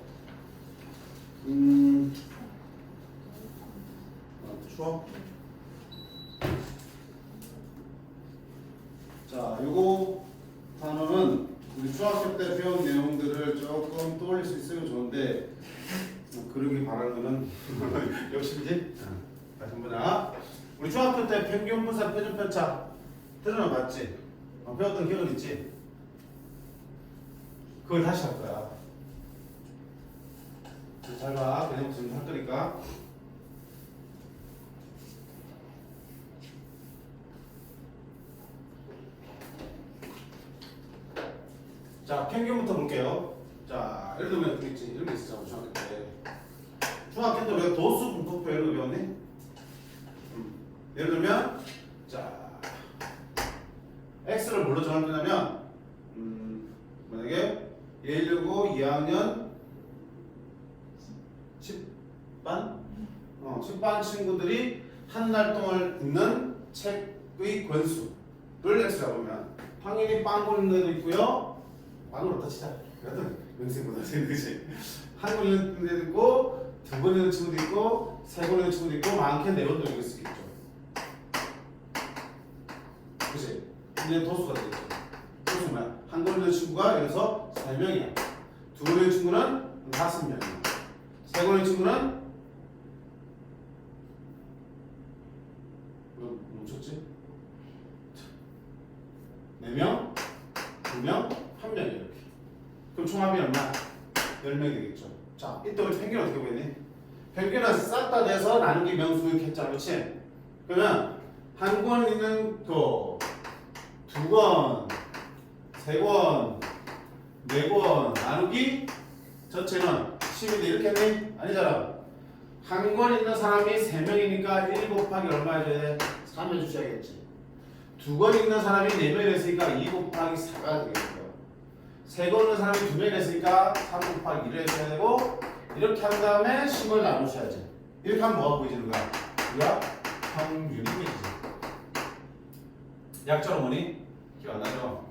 추워? 자, 요거 단어는 우리 중학교 때 배운 내용들을 조금 떠올릴 수 있으면 좋은데 그러기 바라는 거는 욕심이지? 다시 한 번. 우리 중학교 때 평균 분산 표준 편차 들어나 봤지? 배웠던 기억은 있지? 그걸 다시 할 거야. 잘 봐. 그냥 지금 할 거니까. 자, 평균부터 볼게요. 자, 예를 들면 어떻게 있지? 이런 게 있었잖아, 중학교 때. 중학교 때 우리가 도수 분포표 이런 거 배웠니? 예를 들면, 자, x를 뭘로 정할 거냐면, 만약에 119 2학년 10반? 10반 친구들이 한 달 동안 읽는 책의 권수를 x라고 하면 당연히 빵 읽는 애도 있고요. 빵을 어디다 치자. 그래도 명생보다 되는 거지. 한 권 읽는 애도 있고, 2권 읽는 친구도 있고, 3권 읽는 친구도 있고, 많게 4권도 읽을 수 있겠죠. 그치? 이제 도수가 되겠죠. 도수는 한 권 읽는 친구가 여기서 3명이야. 2권 읽는 친구는 5명이야. 3권 읽는 친구는 멈췄지? 4명, 2명, 1명 이렇게. 그럼 총합이 얼마? 10명이 되겠죠. 자, 이때 우리 평균 어떻게 보이니? 평균은 싹 다 내서 나누기 명수 이렇게 했잖아, 그렇지? 그러면 한 권 있는 거 2권, 3권, 4권 나누기 전체는 10인데 이렇게 했니? 아니잖아. 한 권 있는 사람이 3명이니까 1 곱하기 얼마 해줘야 돼? 3 해주셔야겠지. 2권 있는 사람이 4명이 됐으니까 2 곱하기 4가 되겠고요. 3권 있는 사람이 2명이 됐으니까 3 곱하기 1을 해줘야 되고 이렇게 한 다음에 10을 나누셔야지. 이렇게 하면 뭐가 보이지는 거야? 우리가 평균이 보이지. 약자로 뭐니? 기억 안 나죠?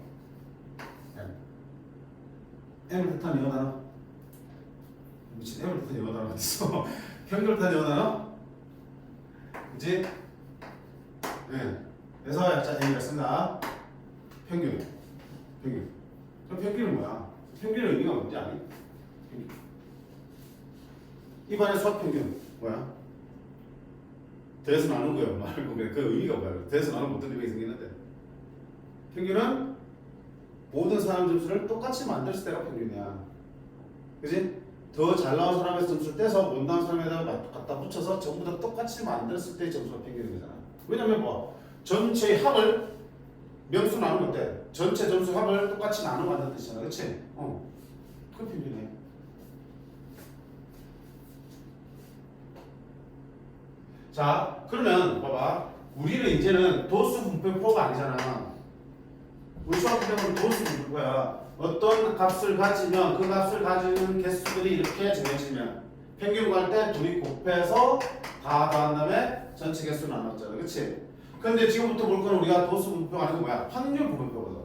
M을 뜻한 영어 단어? 미친 M을 뜻한 영어 단어 어딨어? 평균을 뜻한 영어 단어? 그치? 네. 그래서 약자 M이라 쓴다. 평균. 평균. 그럼 평균은 뭐야? 평균의 의미가 뭔지 아니? 평균. 이번에 수학 평균 뭐야? 더해서 나눈 거예요. 말고 그 의미가 뭐야? 더해서 나누면 어떤 의미가 생기는데? 평균은 모든 사람 점수를 똑같이 만들었을 때가 평균이야. 그지? 더 잘 나온 사람의 점수를 떼서 못 나온 사람에다가 갖다 붙여서 전부 다 똑같이 만들었을 때 점수가 평균이 되잖아. 왜냐면 뭐 전체 합을 명수 나누면 돼. 전체 점수 합을 똑같이 나누면 안다는 뜻이잖아. 그치? 그 평균이야. 자, 그러면 봐봐. 우리는 이제는 도수 분배표가 아니잖아. 우리 수학 때문에 도수 분배표야. 어떤 값을 가지면 그 값을 가지는 개수들이 이렇게 정해지면 평균 구할 때 둘이 곱해서 다 더한 다음에 전체 개수 나눴잖아. 그치? 근데 지금부터 볼 거는 우리가 도수 분배표가 아니고 뭐야? 확률 분배표거든.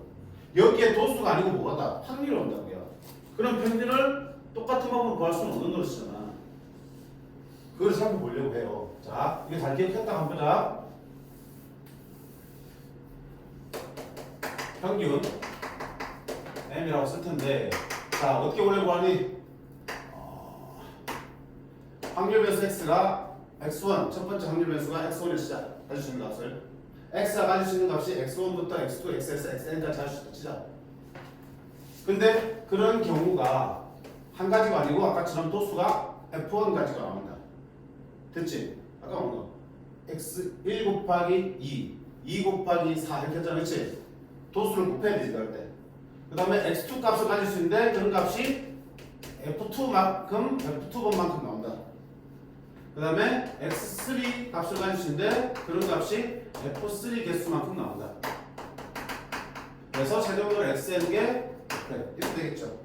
여기에 도수가 아니고 뭐가 다 확률이 온다고요. 그럼 평균을 똑같은 방법으로 구할 수는 없는 노릇이잖아. 그걸 살펴보려고 해요. 자, 이거 잘 기억했다 한번 보자. 평균 M이라고 쓸 텐데, 자 어떻게 보려고 하니? 확률 변수 X가 X1 첫 번째 확률 변수가 X1을 시작 가질 수 있는 값을 X가 가질 수 있는 값이 X1부터 X2, XS, XN까지 할 수 있다 치자. 근데 그런 경우가 한 가지가 아니고 아까처럼 도수가 F1 가지가 나온다. 됐지? 아까 말한 거 X1 곱하기 2 곱하기 4 이렇게 했잖아. 그치? 도수를 곱해야 되지 그럴 때. 그 다음에 X2 값을 가질 수 있는데 그런 값이 F2만큼 F2번만큼 나온다. 그 다음에 X3 값을 가질 수 있는데 그런 값이 F3 개수만큼 나온다. 그래서 최종적으로 Xn게 이렇게 되겠죠.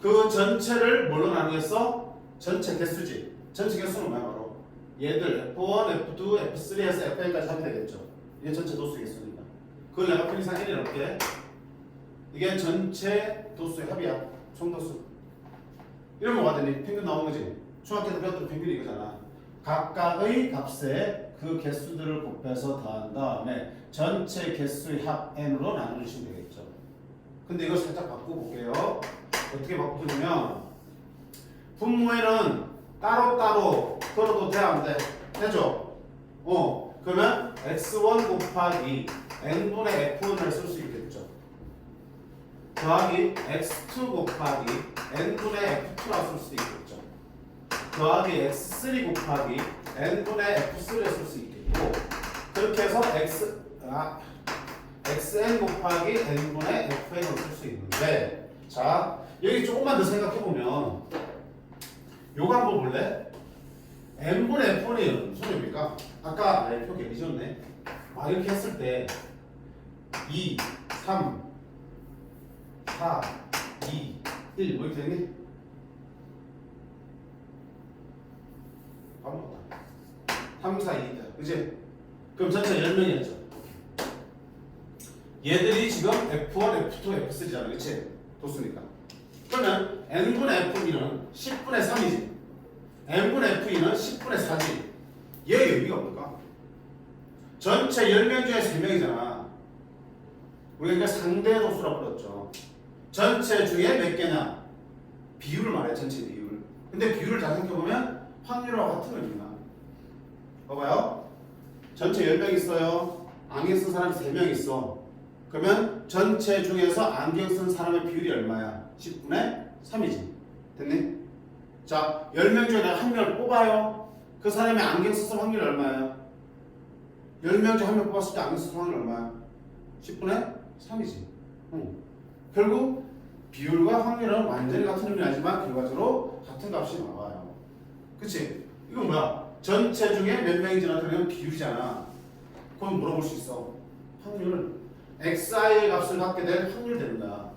그 전체를 뭘로 나누겠어? 전체 개수지. 전체 개수는 뭐야 바로? 얘들 F1, F2, F3에서 Fn까지 하면 되겠죠. 이게 전체 도수 개수니까. 그걸 내가 편의상 1이 넣을게. 이게 전체 도수의 합이야. 총도수. 이러면 뭐가 되니? 평균 나오는 거지. 중학교 때 배웠던 평균이 이거잖아. 각각의 값에 그 개수들을 곱해서 더한 다음에 전체 개수의 합 n으로 나눠주시면 되겠죠. 근데 이걸 살짝 바꿔볼게요. 어떻게 바꾸냐면 분모에는 따로따로 걸어도 돼? 안 돼? 되죠? 그러면 x1 곱하기 n분의 f1을 쓸 수 있겠죠. 더하기 x2 곱하기 n분의 f2라 쓸 수 있겠죠. 더하기 x3 곱하기 n분의 f3를 쓸 수 있겠고 그렇게 해서 xn 곱하기 n분의 fn을 쓸 수 있는데 자 여기 조금만 더 생각해보면 요거 한번 볼래? n분의 fn이 무슨 의미입니까? 아까 표 괜히 지웠네. 이렇게 했을 때 2, 3, 4, 2, 1 뭐 이렇게 되니? 밥 먹었다. 3, 4, 2다. 그치? 그럼 전체 10명이었죠. 얘들이 지금 F1, F2, F3잖아. 그치? 도수니까. 그러면 n분의 F2는 10분의 3이지. n분의 F2는 10분의 4지. 얘의 의미가 뭘까? 전체 10명 중에 3명이잖아. 우리가 그러니까 상대 도수라고 불렀죠. 전체 중에 몇 개냐? 비율을 말해, 전체 비율. 근데 비율을 잘 생각해보면 확률하고 같은 의미나. 봐봐요. 전체 10명 있어요. 안경 쓴 사람이 3명 있어. 그러면 전체 중에서 안경 쓴 사람의 비율이 얼마야? 10분의 3이지. 됐니? 자, 10명 중에 내가 한 명을 뽑아요. 그 사람이 안경 썼을 확률이 얼마야? 10명 중에 한 명 뽑았을 때 안경 썼을 확률이 얼마야? 10분의 3이지. 결국 비율과 확률은 완전히 같은 의미는 아니지만 결과적으로 같은 값이 나와요. 그치? 이건 뭐야? 전체 중에 몇 명인지 나타내는 비율이잖아. 그럼 물어볼 수 있어. 확률.xi의 값을 갖게 될 확률 되는 거야.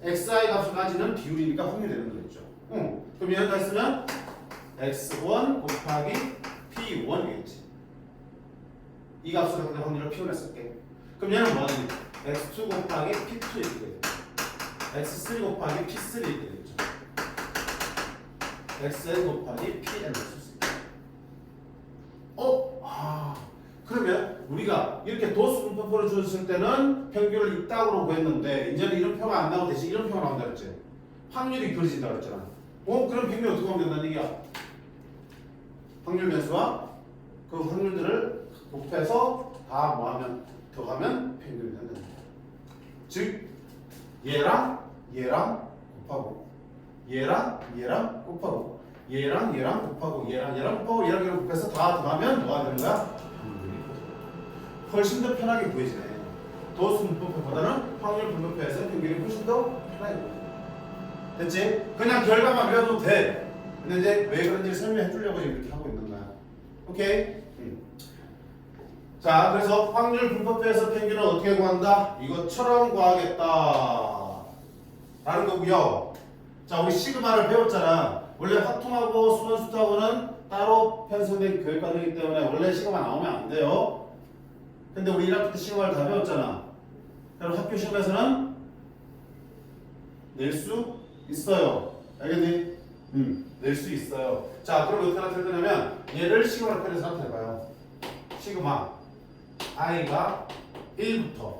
xi 값을 가지는 비율이니까 확률이 되는 거겠죠. 그럼 여기다 쓰면 x1 곱하기 p1이겠지. 이 값을 갖게 될 확률을 p1에 쓸게. 그럼 얘는 뭐가 되니? x2 곱하기 p2 이렇게 되겠죠. x3 곱하기 p3 이렇게 되겠죠. xn 곱하기 pn을 쓸 수 있겠죠. 그래 그러면 우리가 이렇게 도수 분포를 줬을 때는 평균을 이따구로 구했는데 이제는 이런 표가 안 나오고 대신 이런 표가 나온다 그랬지. 확률이 그려진다 그랬잖아. 그럼 평균 어떻게 하면 된다는 얘기야? 확률 변수와 그 확률들을 곱해서 다 뭐하면 더하면 평균이 된다는 거야. 즉 얘랑 곱하고 얘랑 곱하고 얘랑 곱하고 얘랑 곱해서 다 더하면 뭐가 되는 거야? 훨씬 더 편하게 구해지네. 도수 분포표보다는 확률 분포표에서 평균이 훨씬 더 편하게 구해져. 됐지? 그냥 결과만 외워도 돼. 근데 이제 왜 그런지 설명해 주려고 이렇게 하고 있는 거야. 오케이? 자, 그래서 확률 분포표에서 평균을 어떻게 구한다? 이것처럼 구하겠다 라는 거고요. 자, 우리 시그마를 배웠잖아. 원래 화통하고 수원수하고는 따로 편성된 교육과정이기 때문에 원래 시그마 나오면 안 돼요. 근데 우리 1학기 때 시그마를 다 배웠잖아. 그럼 학교 시험에서는 낼 수 있어요. 알겠니? 낼 수 있어요. 자, 그럼 어떻게 나타낼 거냐면 얘를 시그마로 표현해서 나타내봐요. 시그마 i가 1부터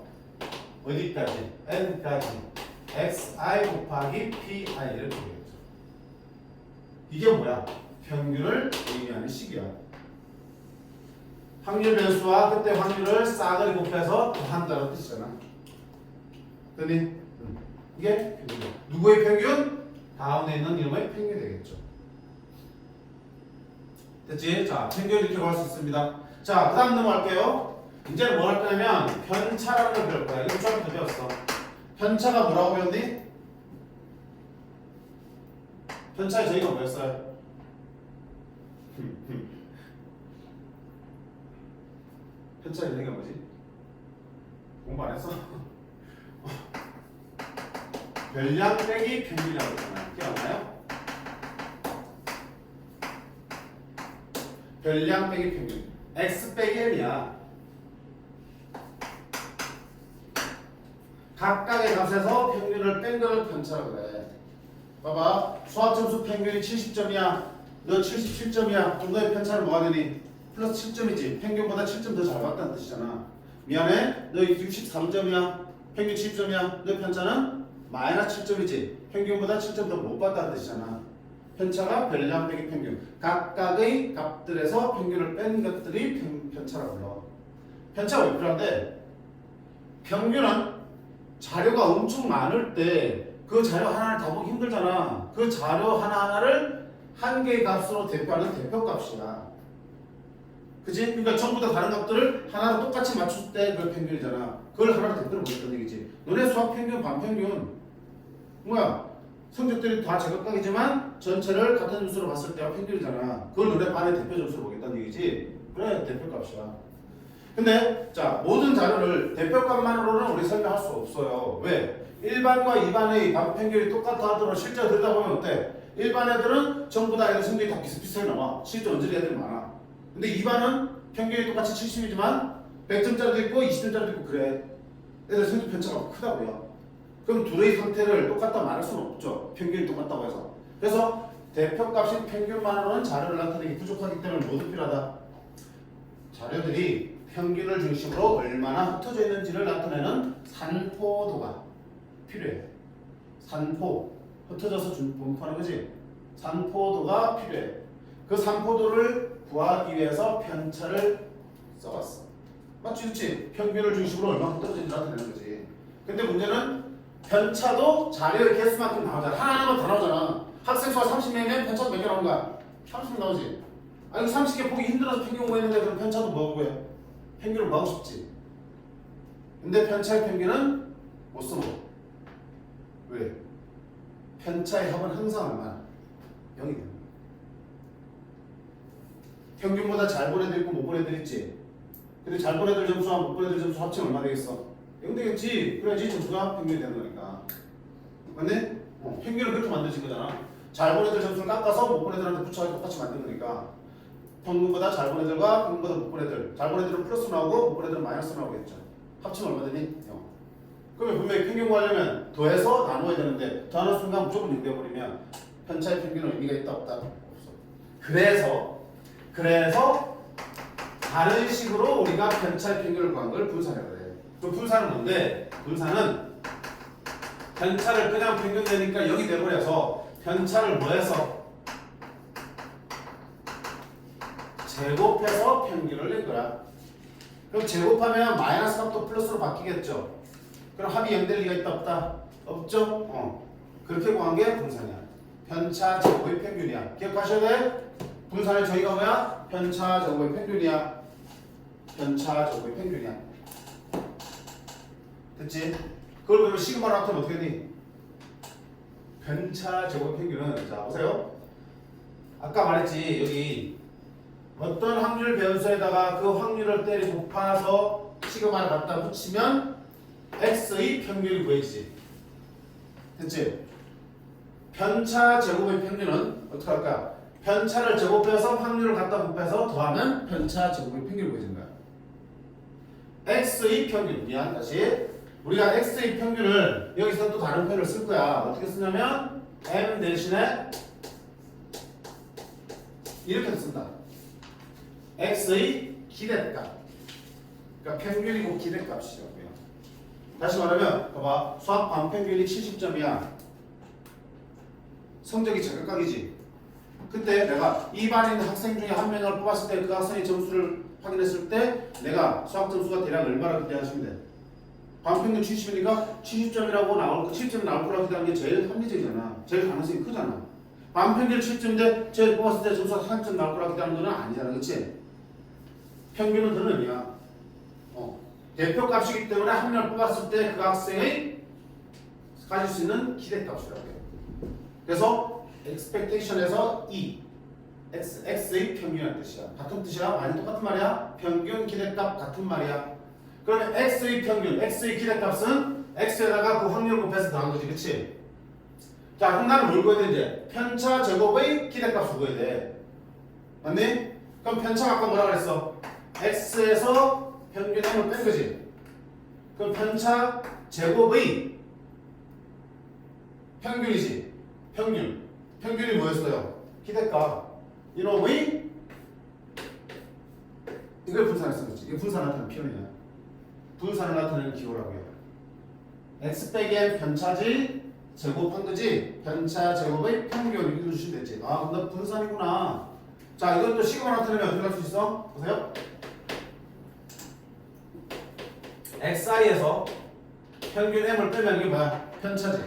어디까지? n까지 xi 곱하기 pi 이렇게 되겠죠. 이게 뭐야? 평균을 의미하는 식이야. 확률 변수와 그때 확률을 싸그리 곱해서 더한다는 뜻이잖아. 됐니? 이게 평균이야. 누구의 평균? 가운데 있는 이름의 평균이 되겠죠. 됐지? 자, 평균 이렇게 구할 수 있습니다. 자, 그 다음 넘어갈게요. 이제는 뭘 할 거냐면 편차라는 걸 배울 거야. 이거 좀 배웠어. 편차가 뭐라고 배웠니? 편차의 정의가 뭐였어요? 편차의 정의가 뭐지? 공부 안 했어? 별량 빼기 평균이라고 했잖아요. 기억나요? 별량 빼기 평균. x 빼기 n이야. 각각의 값에서 평균을 뺀 걸 편차라고 그래. 봐봐. 수학 점수 평균이 70점이야. 너 77점이야. 그럼 너의 편차는 뭐가 되니? 플러스 7점이지. 평균보다 7점 더 잘 봤다는 뜻이잖아. 미안해. 너 63점이야. 평균 70점이야. 너의 편차는 마이너스 7점이지. 평균보다 7점 더 못 봤다는 뜻이잖아. 편차가 별량 빼기 평균. 각각의 값들에서 평균을 뺀 것들이 편차라고 불러. 편차가 왜 필요한데? 평균은 자료가 엄청 많을 때 그 자료 하나를 다 보기 힘들잖아. 그 자료 하나하나를 한 개의 값으로 대표하는 대표값이야. 그치? 그러니까 전부 다 다른 값들을 하나로 똑같이 맞출 때 그 평균이잖아. 그걸 하나로 대표로 보겠다는 얘기지. 너네 수학 평균, 반평균 뭐야? 성적들이 다 제각각이지만 전체를 같은 점수로 봤을 때가 평균이잖아. 그걸 너네 반의 대표 점수로 보겠다는 얘기지. 그래, 대표값이야. 근데 자, 모든 자료를 대표값만으로는 우리 설명할 수 없어요. 왜? 1반과 2반의 반평균이 똑같다 하더라도 실제로 들여다보면 어때? 1반 애들은 전부 다 애들 성적이 다 비슷비슷하게 나와. 실제 언저리 애들이 많아. 근데 2반은 평균이 똑같이 70이지만 100점짜리도 있고 20점짜리도 있고 그래. 애들 성적 편차가 크다고요. 그럼 둘의 상태를 똑같다 말할 수는 없죠. 평균이 똑같다고 해서. 그래서 대표값인 평균만으로는 자료를 나타내기 부족하기 때문에 모두 필요하다. 자료들이 평균을 중심으로 얼마나 흩어져 있는지를 나타내는 산포도가 필요해. 산포. 흩어져서 분포하는 거지. 산포도가 필요해. 그 산포도를 구하기 위해서 편차를 써봤어. 맞지? 그치? 평균을 중심으로 얼마나 흩어져있는지 나타내는 거지. 근데 문제는 편차도 자료의 개수만큼 나오잖아. 하나하나만 다 나오잖아. 학생 수가 30명이면 편차도 몇 개 나오는 거야? 30개 나오지. 아니 30개 보기 힘들어서 평균 구했는데 그럼 편차도 뭐 구해? 평균을 구하고 싶지. 근데 편차의 평균은 못 써먹어. 왜? 편차의 합은 항상 얼마나? 0이 됩니다. 평균보다 잘 본 애들 있고 못 본 애들 있지. 근데 잘 본 애들 점수와 못 본 애들 점수 합치면 얼마 되겠어? 0 되겠지. 그래야지 점수가 평균이 되는 거니까. 맞네? 평균을 그렇게 만드신 거잖아. 잘 본 애들 점수를 깎아서 못 본 애들한테 붙여서 똑같이 만든 거니까. 평균보다 잘 본 애들과 평균보다 못 본 애들. 잘 본 애들은 플러스 나오고 못 본 애들은 마이너스 나오겠죠. 합치면 얼마 되니? 0. 그러면 분명히 평균 구하려면 더해서 나눠야 되는데 더하는 순간 무조건 0 되어버리면 편차의 평균은 의미가 있다 없다? 없어. 그래서 다른 식으로 우리가 편차의 평균을 구한 걸 분산이라고 그래. 그 분산은 뭔데? 분산은 편차를 그냥 평균 내니까 여기 내버려서 편차를 뭐해서 제곱해서 평균을 낸 거야. 그럼 제곱하면 마이너스 값도 플러스로 바뀌겠죠. 그럼 합이 0 될 리가 있다 없다? 없죠? 그렇게 구한 게 분산이야. 편차 제곱의 평균이야. 기억하셔야 돼? 분산의 저희가 뭐야? 편차 제곱의 평균이야. 편차 제곱의 평균이야. 됐지? 그걸 그러면 시그마로 합하면 어떻게 되니? 편차 제곱의 평균은 자 보세요. 아까 말했지 여기 어떤 확률 변수에다가 그 확률을 때리 곱해서 시그마를 갖다 붙이면 x의 평균이 구해지지. 됐지? 편차 제곱의 평균은 어떻게 할까? 편차를 제곱해서 확률을 갖다 곱해서 더하면 편차 제곱의 평균이 구해지는 거야. x의 평균, 미안 다시 우리가 x의 평균을 여기서 또 다른 표현을 쓸 거야. 어떻게 쓰냐면 m 대신에 이렇게 쓴다. x의 기대값. 그러니까 평균이고 기대값이죠. 다시 말하면 봐봐. 수학 반평균이 70점이야. 성적이 제각각이지. 그때 내가 이 반에 있는 학생 중에 한 명을 뽑았을 때 그 학생의 점수를 확인했을 때 내가 수학 점수가 대략 얼마라고 기대하시면 돼. 반평균 70이니까 70점이라고 나올 거, 70점이 나올 거라고 기대하는 게 제일 합리적이잖아. 제일 가능성이 크잖아. 반평균 70점인데 제일 뽑았을 때 점수가 3점 나올 거라고 기대하는 거는 아니잖아. 그치? 평균은 그런 의미야. 대표값이기 때문에 한 명을 뽑았을 때 그 학생의 가질 수 있는 기대값이라고 해요. 그래서 expectation에서 x의 평균이라는 뜻이야. 같은 뜻이야? 많이 똑같은 말이야? 평균 기대값 같은 말이야. 그러면 x의 평균, x의 기대값은 x에다가 그 확률 곱해서 더한 거지, 그치? 자, 그럼 나는 뭘 구해야 되지? 편차 제곱의 기대값을 구해야 돼. 맞니? 그럼 편차가 아까 뭐라 그랬어? x에서 평균 m을 뺀 거지. 그럼 편차 제곱의 평균이지. 평균이 뭐였어요? 기대값. 이놈의 이걸 분산했던 거지. 이게 분산 나타내는 표현이야. 분산을 나타내는 기호라고요. x 빼기 m 편차지 제곱한 거지. 편차 제곱의 평균 이렇게 주시면 되지. 아, 근데 분산이구나. 자, 이것도 시그마 나타내면 어떻게 할 수 있어? 보세요. xi에서 평균 m을 빼면 이게 뭐야? 편차지.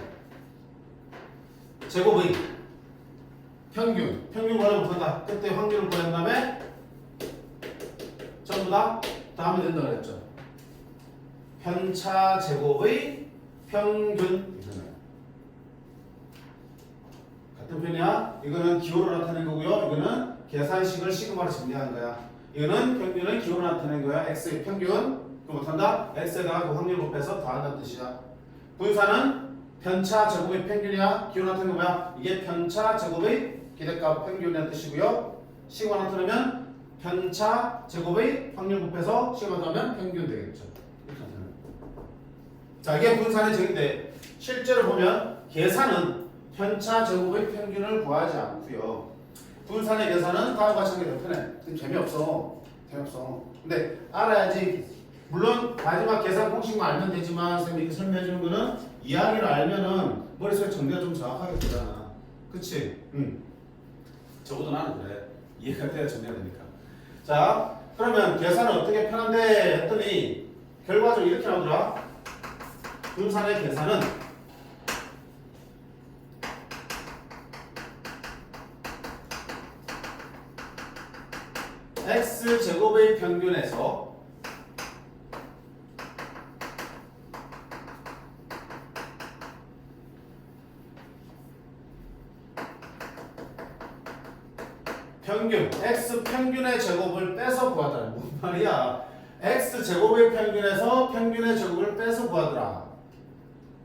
제곱의 평균 뭐라고 부른다? 그때 확률을 구한 다음에 전부 다 하면 된다 그랬죠. 편차 제곱의 평균. 같은 편이야. 이거는 기호로 나타낸 거고요. 이거는 계산식을 시그마로 정리한 거야. 이거는 평균을 기호로 나타낸 거야. x의 평균. 그럼 못한다? x에다가 그 확률 곱해서 더한다는 뜻이야. 분산은 편차 제곱의 평균이야. 기호 나타낸 거 뭐야? 이게 편차 제곱의 기대값 평균이라는 뜻이고요. 시그마 나타내면 편차 제곱의 확률 곱해서 시그마 나타내면 평균 되겠죠. 이렇게 나타내는 자, 이게 분산의 정의인데 실제로 보면 계산은 편차 제곱의 평균을 구하지 않고요. 분산의 계산은 다음과 같이 하는 게 더 편해. 재미없어. 근데 알아야지. 물론 마지막 계산 공식만 알면 되지만 선생님이 이렇게 설명해 주는 거는 이야기를 알면은 머릿속에 정리가 좀 정확하게 되잖아. 그치? 적어도 나는 그래. 이해가 돼야 정리가 되니까. 자, 그러면 계산은 어떻게 편한데 했더니 결과적으로 이렇게 나오더라. 분산의 계산은 x제곱의 평균에서 평균, x 평균의 제곱을 빼서 구하더라. 뭔 말이야? x 제곱의 평균에서 평균의 제곱을 빼서 구하더라.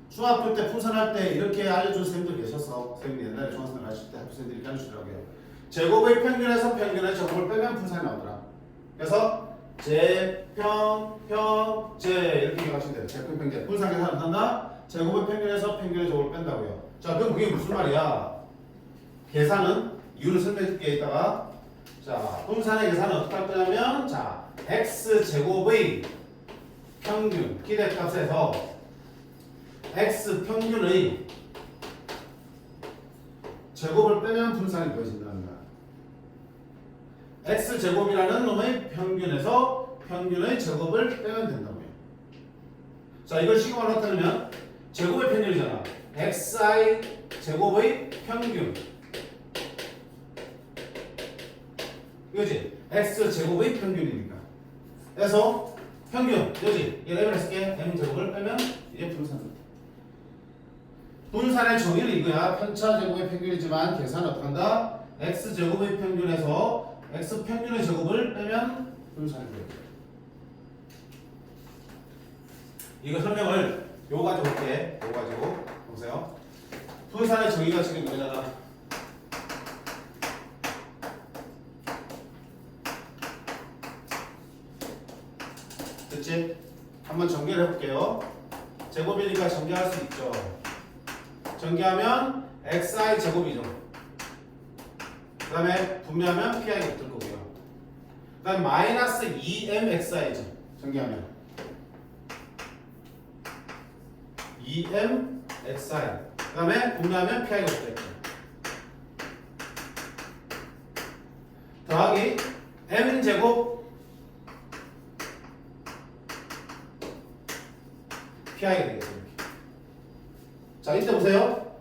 중학교 때 분산할 때 이렇게 알려준 선생님들 계셨어. 선생님이 옛날에 중학생 가르칠 때 학교 선생님들이 이렇게 알려주더라고요. 제곱의 평균에서 평균의 제곱을 빼면 분산이 나오더라. 그래서 제, 평, 제 이렇게 기억하시면 돼요. 제평, 평, 분산 계산 한다. 제곱의 평균에서 평균의 제곱을 뺀다고요. 자, 그럼 그게 무슨 말이야? 계산은 이유를 설명해 줄게 이따가. 자, 분산의 계산은 어떻게 할 거냐면 자, x 제곱의 평균 기대값에서 x 평균의 제곱을 빼면 분산이 보여진다는 거야. x 제곱이라는 놈의 평균에서 평균의 제곱을 빼면 된다고요. 자, 이걸 시그마로 나타내면 제곱의 평균이잖아. xi 제곱의 평균. 이거지? x 제곱의 평균이니까. 그래서 평균, 이거지? 얘 m을 쓸게. m 제곱을 빼면 이게 분산입니다. 분산의 정의는 이거야. 편차 제곱의 평균이지만 계산은 어떻게 한다? x 제곱의 평균에서 x 평균의 제곱을 빼면 분산이 돼요. 이거 설명을 요거 가지고 볼게. 요거 가지고 보세요. 분산의 정의가 지금 이거잖아. 됐지? 한번 전개를 해볼게요. 제곱이니까 전개할 수 있죠. 전개하면 xi 제곱이죠. 그 다음에 분배하면 pi가 붙을 거고요. 그 다음에 마이너스 2mxi죠. 전개하면 2mxi. 그 다음에 분배하면 pi가 붙겠죠. 더하기 m제곱 pi가 되겠죠. 자, 이때 보세요.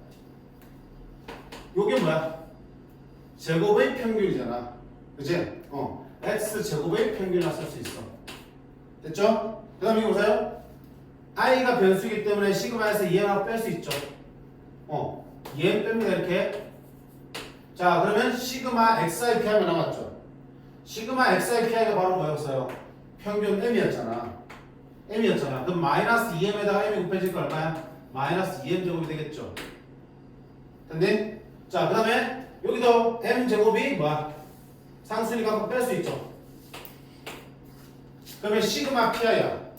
요게 뭐야? 제곱의 평균이잖아. 그치? x 제곱의 평균을 쓸 수 있어. 됐죠? 그 다음에 이거 보세요. i가 변수이기 때문에 시그마에서 2m하고 뺄 수 있죠. 2m 뺍니다, 이렇게. 자, 그러면 시그마 xi pi가 남았죠. 시그마 xi pi가 바로 뭐였어요? 평균 m이었잖아. m이었잖아. 그럼 마이너스 2m에다가 m이 곱해지니까 얼마야? 마이너스 2m 제곱이 되겠죠. 됐니? 자, 그 다음에 여기도 m 제곱이 뭐야? 상수니까 한번 뺄 수 있죠. 그러면 시그마 pi야.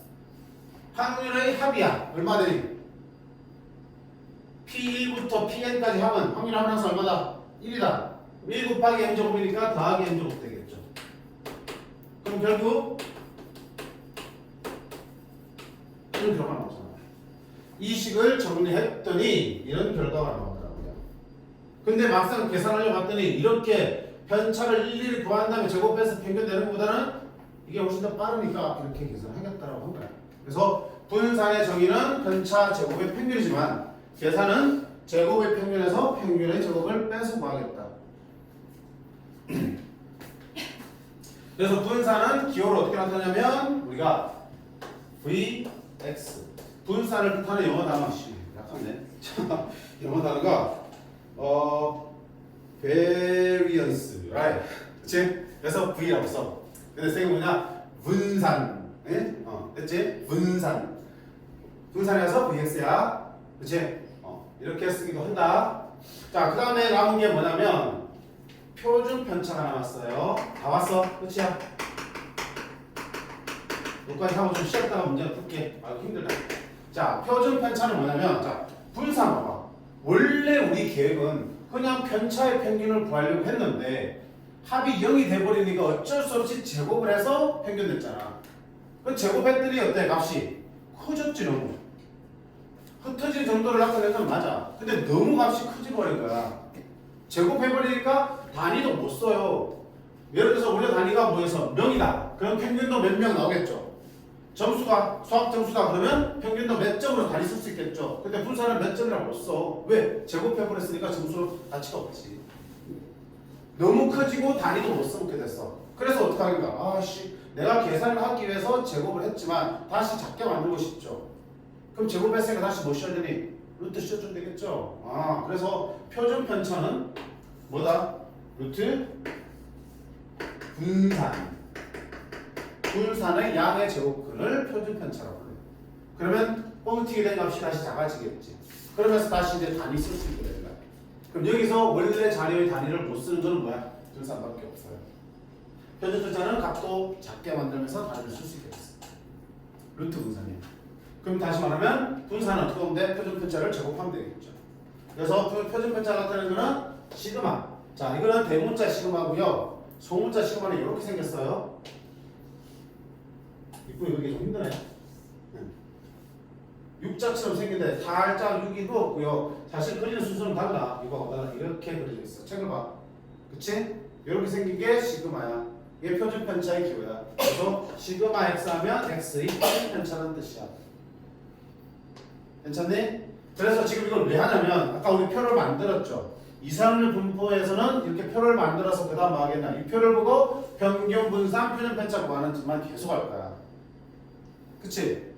확률의 합이야. 얼마 되니? p1부터 pn까지 합은 확률 합은 얼마다? 1이다. 1 곱하기 m 제곱이니까 더하기 m 제곱 되겠죠. 그럼 결국 이런 결과가 나오잖아. 이 식을 정리했더니 이런 결과가 나오더라고요. 근데 막상 계산하려고 봤더니 이렇게 편차를 일일이 구한 다음에 제곱해서 평균 내는 것보다는 이게 훨씬 더 빠르니까 이렇게 계산하겠다라고 한 거야. 그래서 분산의 정의는 편차 제곱의 평균이지만 계산은 제곱의 평균에서 평균의 제곱을 빼서 구하겠다. 그래서 분산은 기호를 어떻게 나타내냐면 우리가 vx 분산을 뜻하는 영어 단어 약하네. 영어 단어가 variance, right? 그치? 그래서 v라고 써. 근데 쌤이 뭐냐? 분산. 예? 됐지? 분산. 분산해서 vx야. 그치? 이렇게 쓰기도 한다. 자, 그 다음에 남은 게 뭐냐면 표준 편차가 남았어요. 다 왔어? 끝이야. 여기까지 하고 좀 쉬었다가 문제를 풀게. 아, 힘들다. 자, 표준 편차는 뭐냐면, 자, 분산 봐봐. 원래 우리 계획은 그냥 편차의 평균을 구하려고 했는데 합이 0이 돼버리니까 어쩔 수 없이 제곱을 해서 평균 냈잖아. 그 제곱했더니 어때? 값이 커졌지 너무. 흩어진 정도를 나타낸 건 맞아. 근데 너무 값이 커져버린 거야. 제곱해버리니까 단위도 못 써요. 예를 들어서 원래 단위가 뭐여서 0이다. 그럼 평균도 몇 명 나오겠죠. 점수가 수학 점수다 그러면 평균도 몇 점으로 단위 쓸 수 있겠죠. 근데 분산은 몇 점이라고 못 써. 왜? 제곱해버렸으니까 점수로 가치가 없지. 너무 커지고 단위도 못 써먹게 됐어. 그래서 어떻게 하는가? 아씨, 내가 계산을 하기 위해서 제곱을 했지만 다시 작게 만들고 싶죠. 그럼 제곱했으니까 다시 뭐 씌워야 되니? 루트 씌워주면 되겠죠. 아, 그래서 표준 편차는 뭐다? 루트 분산. 분산의 양의 제곱근을 표준 편차라고 불러요. 그러면 뻥튀기 된 값이 다시 작아지겠지. 그러면서 다시 이제 단위 쓸 수 있게 된다. 그럼 여기서 원래 자료의 단위를 못 쓰는 거는 뭐야? 분산밖에 없어요. 표준 편차는 값도 작게 만들면서 단위를 쓸 수 있게 됐어. 루트 분산이에요. 그럼 다시 말하면 분산은 어떻게 보면 돼? 표준 편차를 제곱하면 되겠죠. 그래서 표준 편차 나타내는 거는 시그마. 자, 이거는 대문자 시그마고요. 소문자 시그마는 이렇게 생겼어요. 이쁘게 그리기 좀 힘드네. 육자처럼 생긴데 살짝 육이도 없고요. 사실 그리는 순서는 달라. 이거 달라. 이렇게 그려져 있어. 책을 봐. 그치? 이렇게 생긴 게 시그마야. 이게 표준 편차의 기호야. 그래서 시그마 x 하면 x의 표준 편차라는 뜻이야. 괜찮니? 그래서 지금 이걸 왜 하냐면 아까 우리 표를 만들었죠. 이산을 분포에서는 이렇게 표를 만들어서 그 다음 뭐 하겠냐. 이 표를 보고 평균 분산 표준 편차 구하는지만 계속 할 거야. 그치?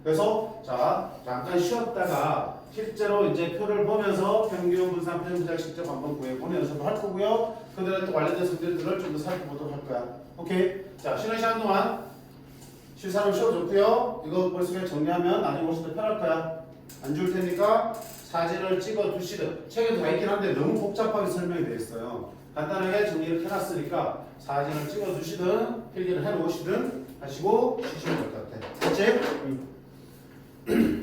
그래서 자 잠깐 쉬었다가 실제로 이제 표를 보면서 평균 분산 표준 편차를 직접 한번 구해보는 연습을 할 거고요. 그들한테 관련된 성질들을 좀 더 살펴보도록 할 거야. 오케이? 자 쉬는 시간 동안 쉴 사람 쉬어도 좋고요. 이거 머릿속에 정리하면 나중에 오실 때 편할 거야. 안 줄 테니까 사진을 찍어 두시든 책에도 다 있긴 한데 너무 복잡하게 설명이 되어 있어요. 간단하게 정리를 해놨으니까 사진을 찍어 두시든 필기를 해 놓으시든 하시고 쉬시면 될 것 같아. 그치?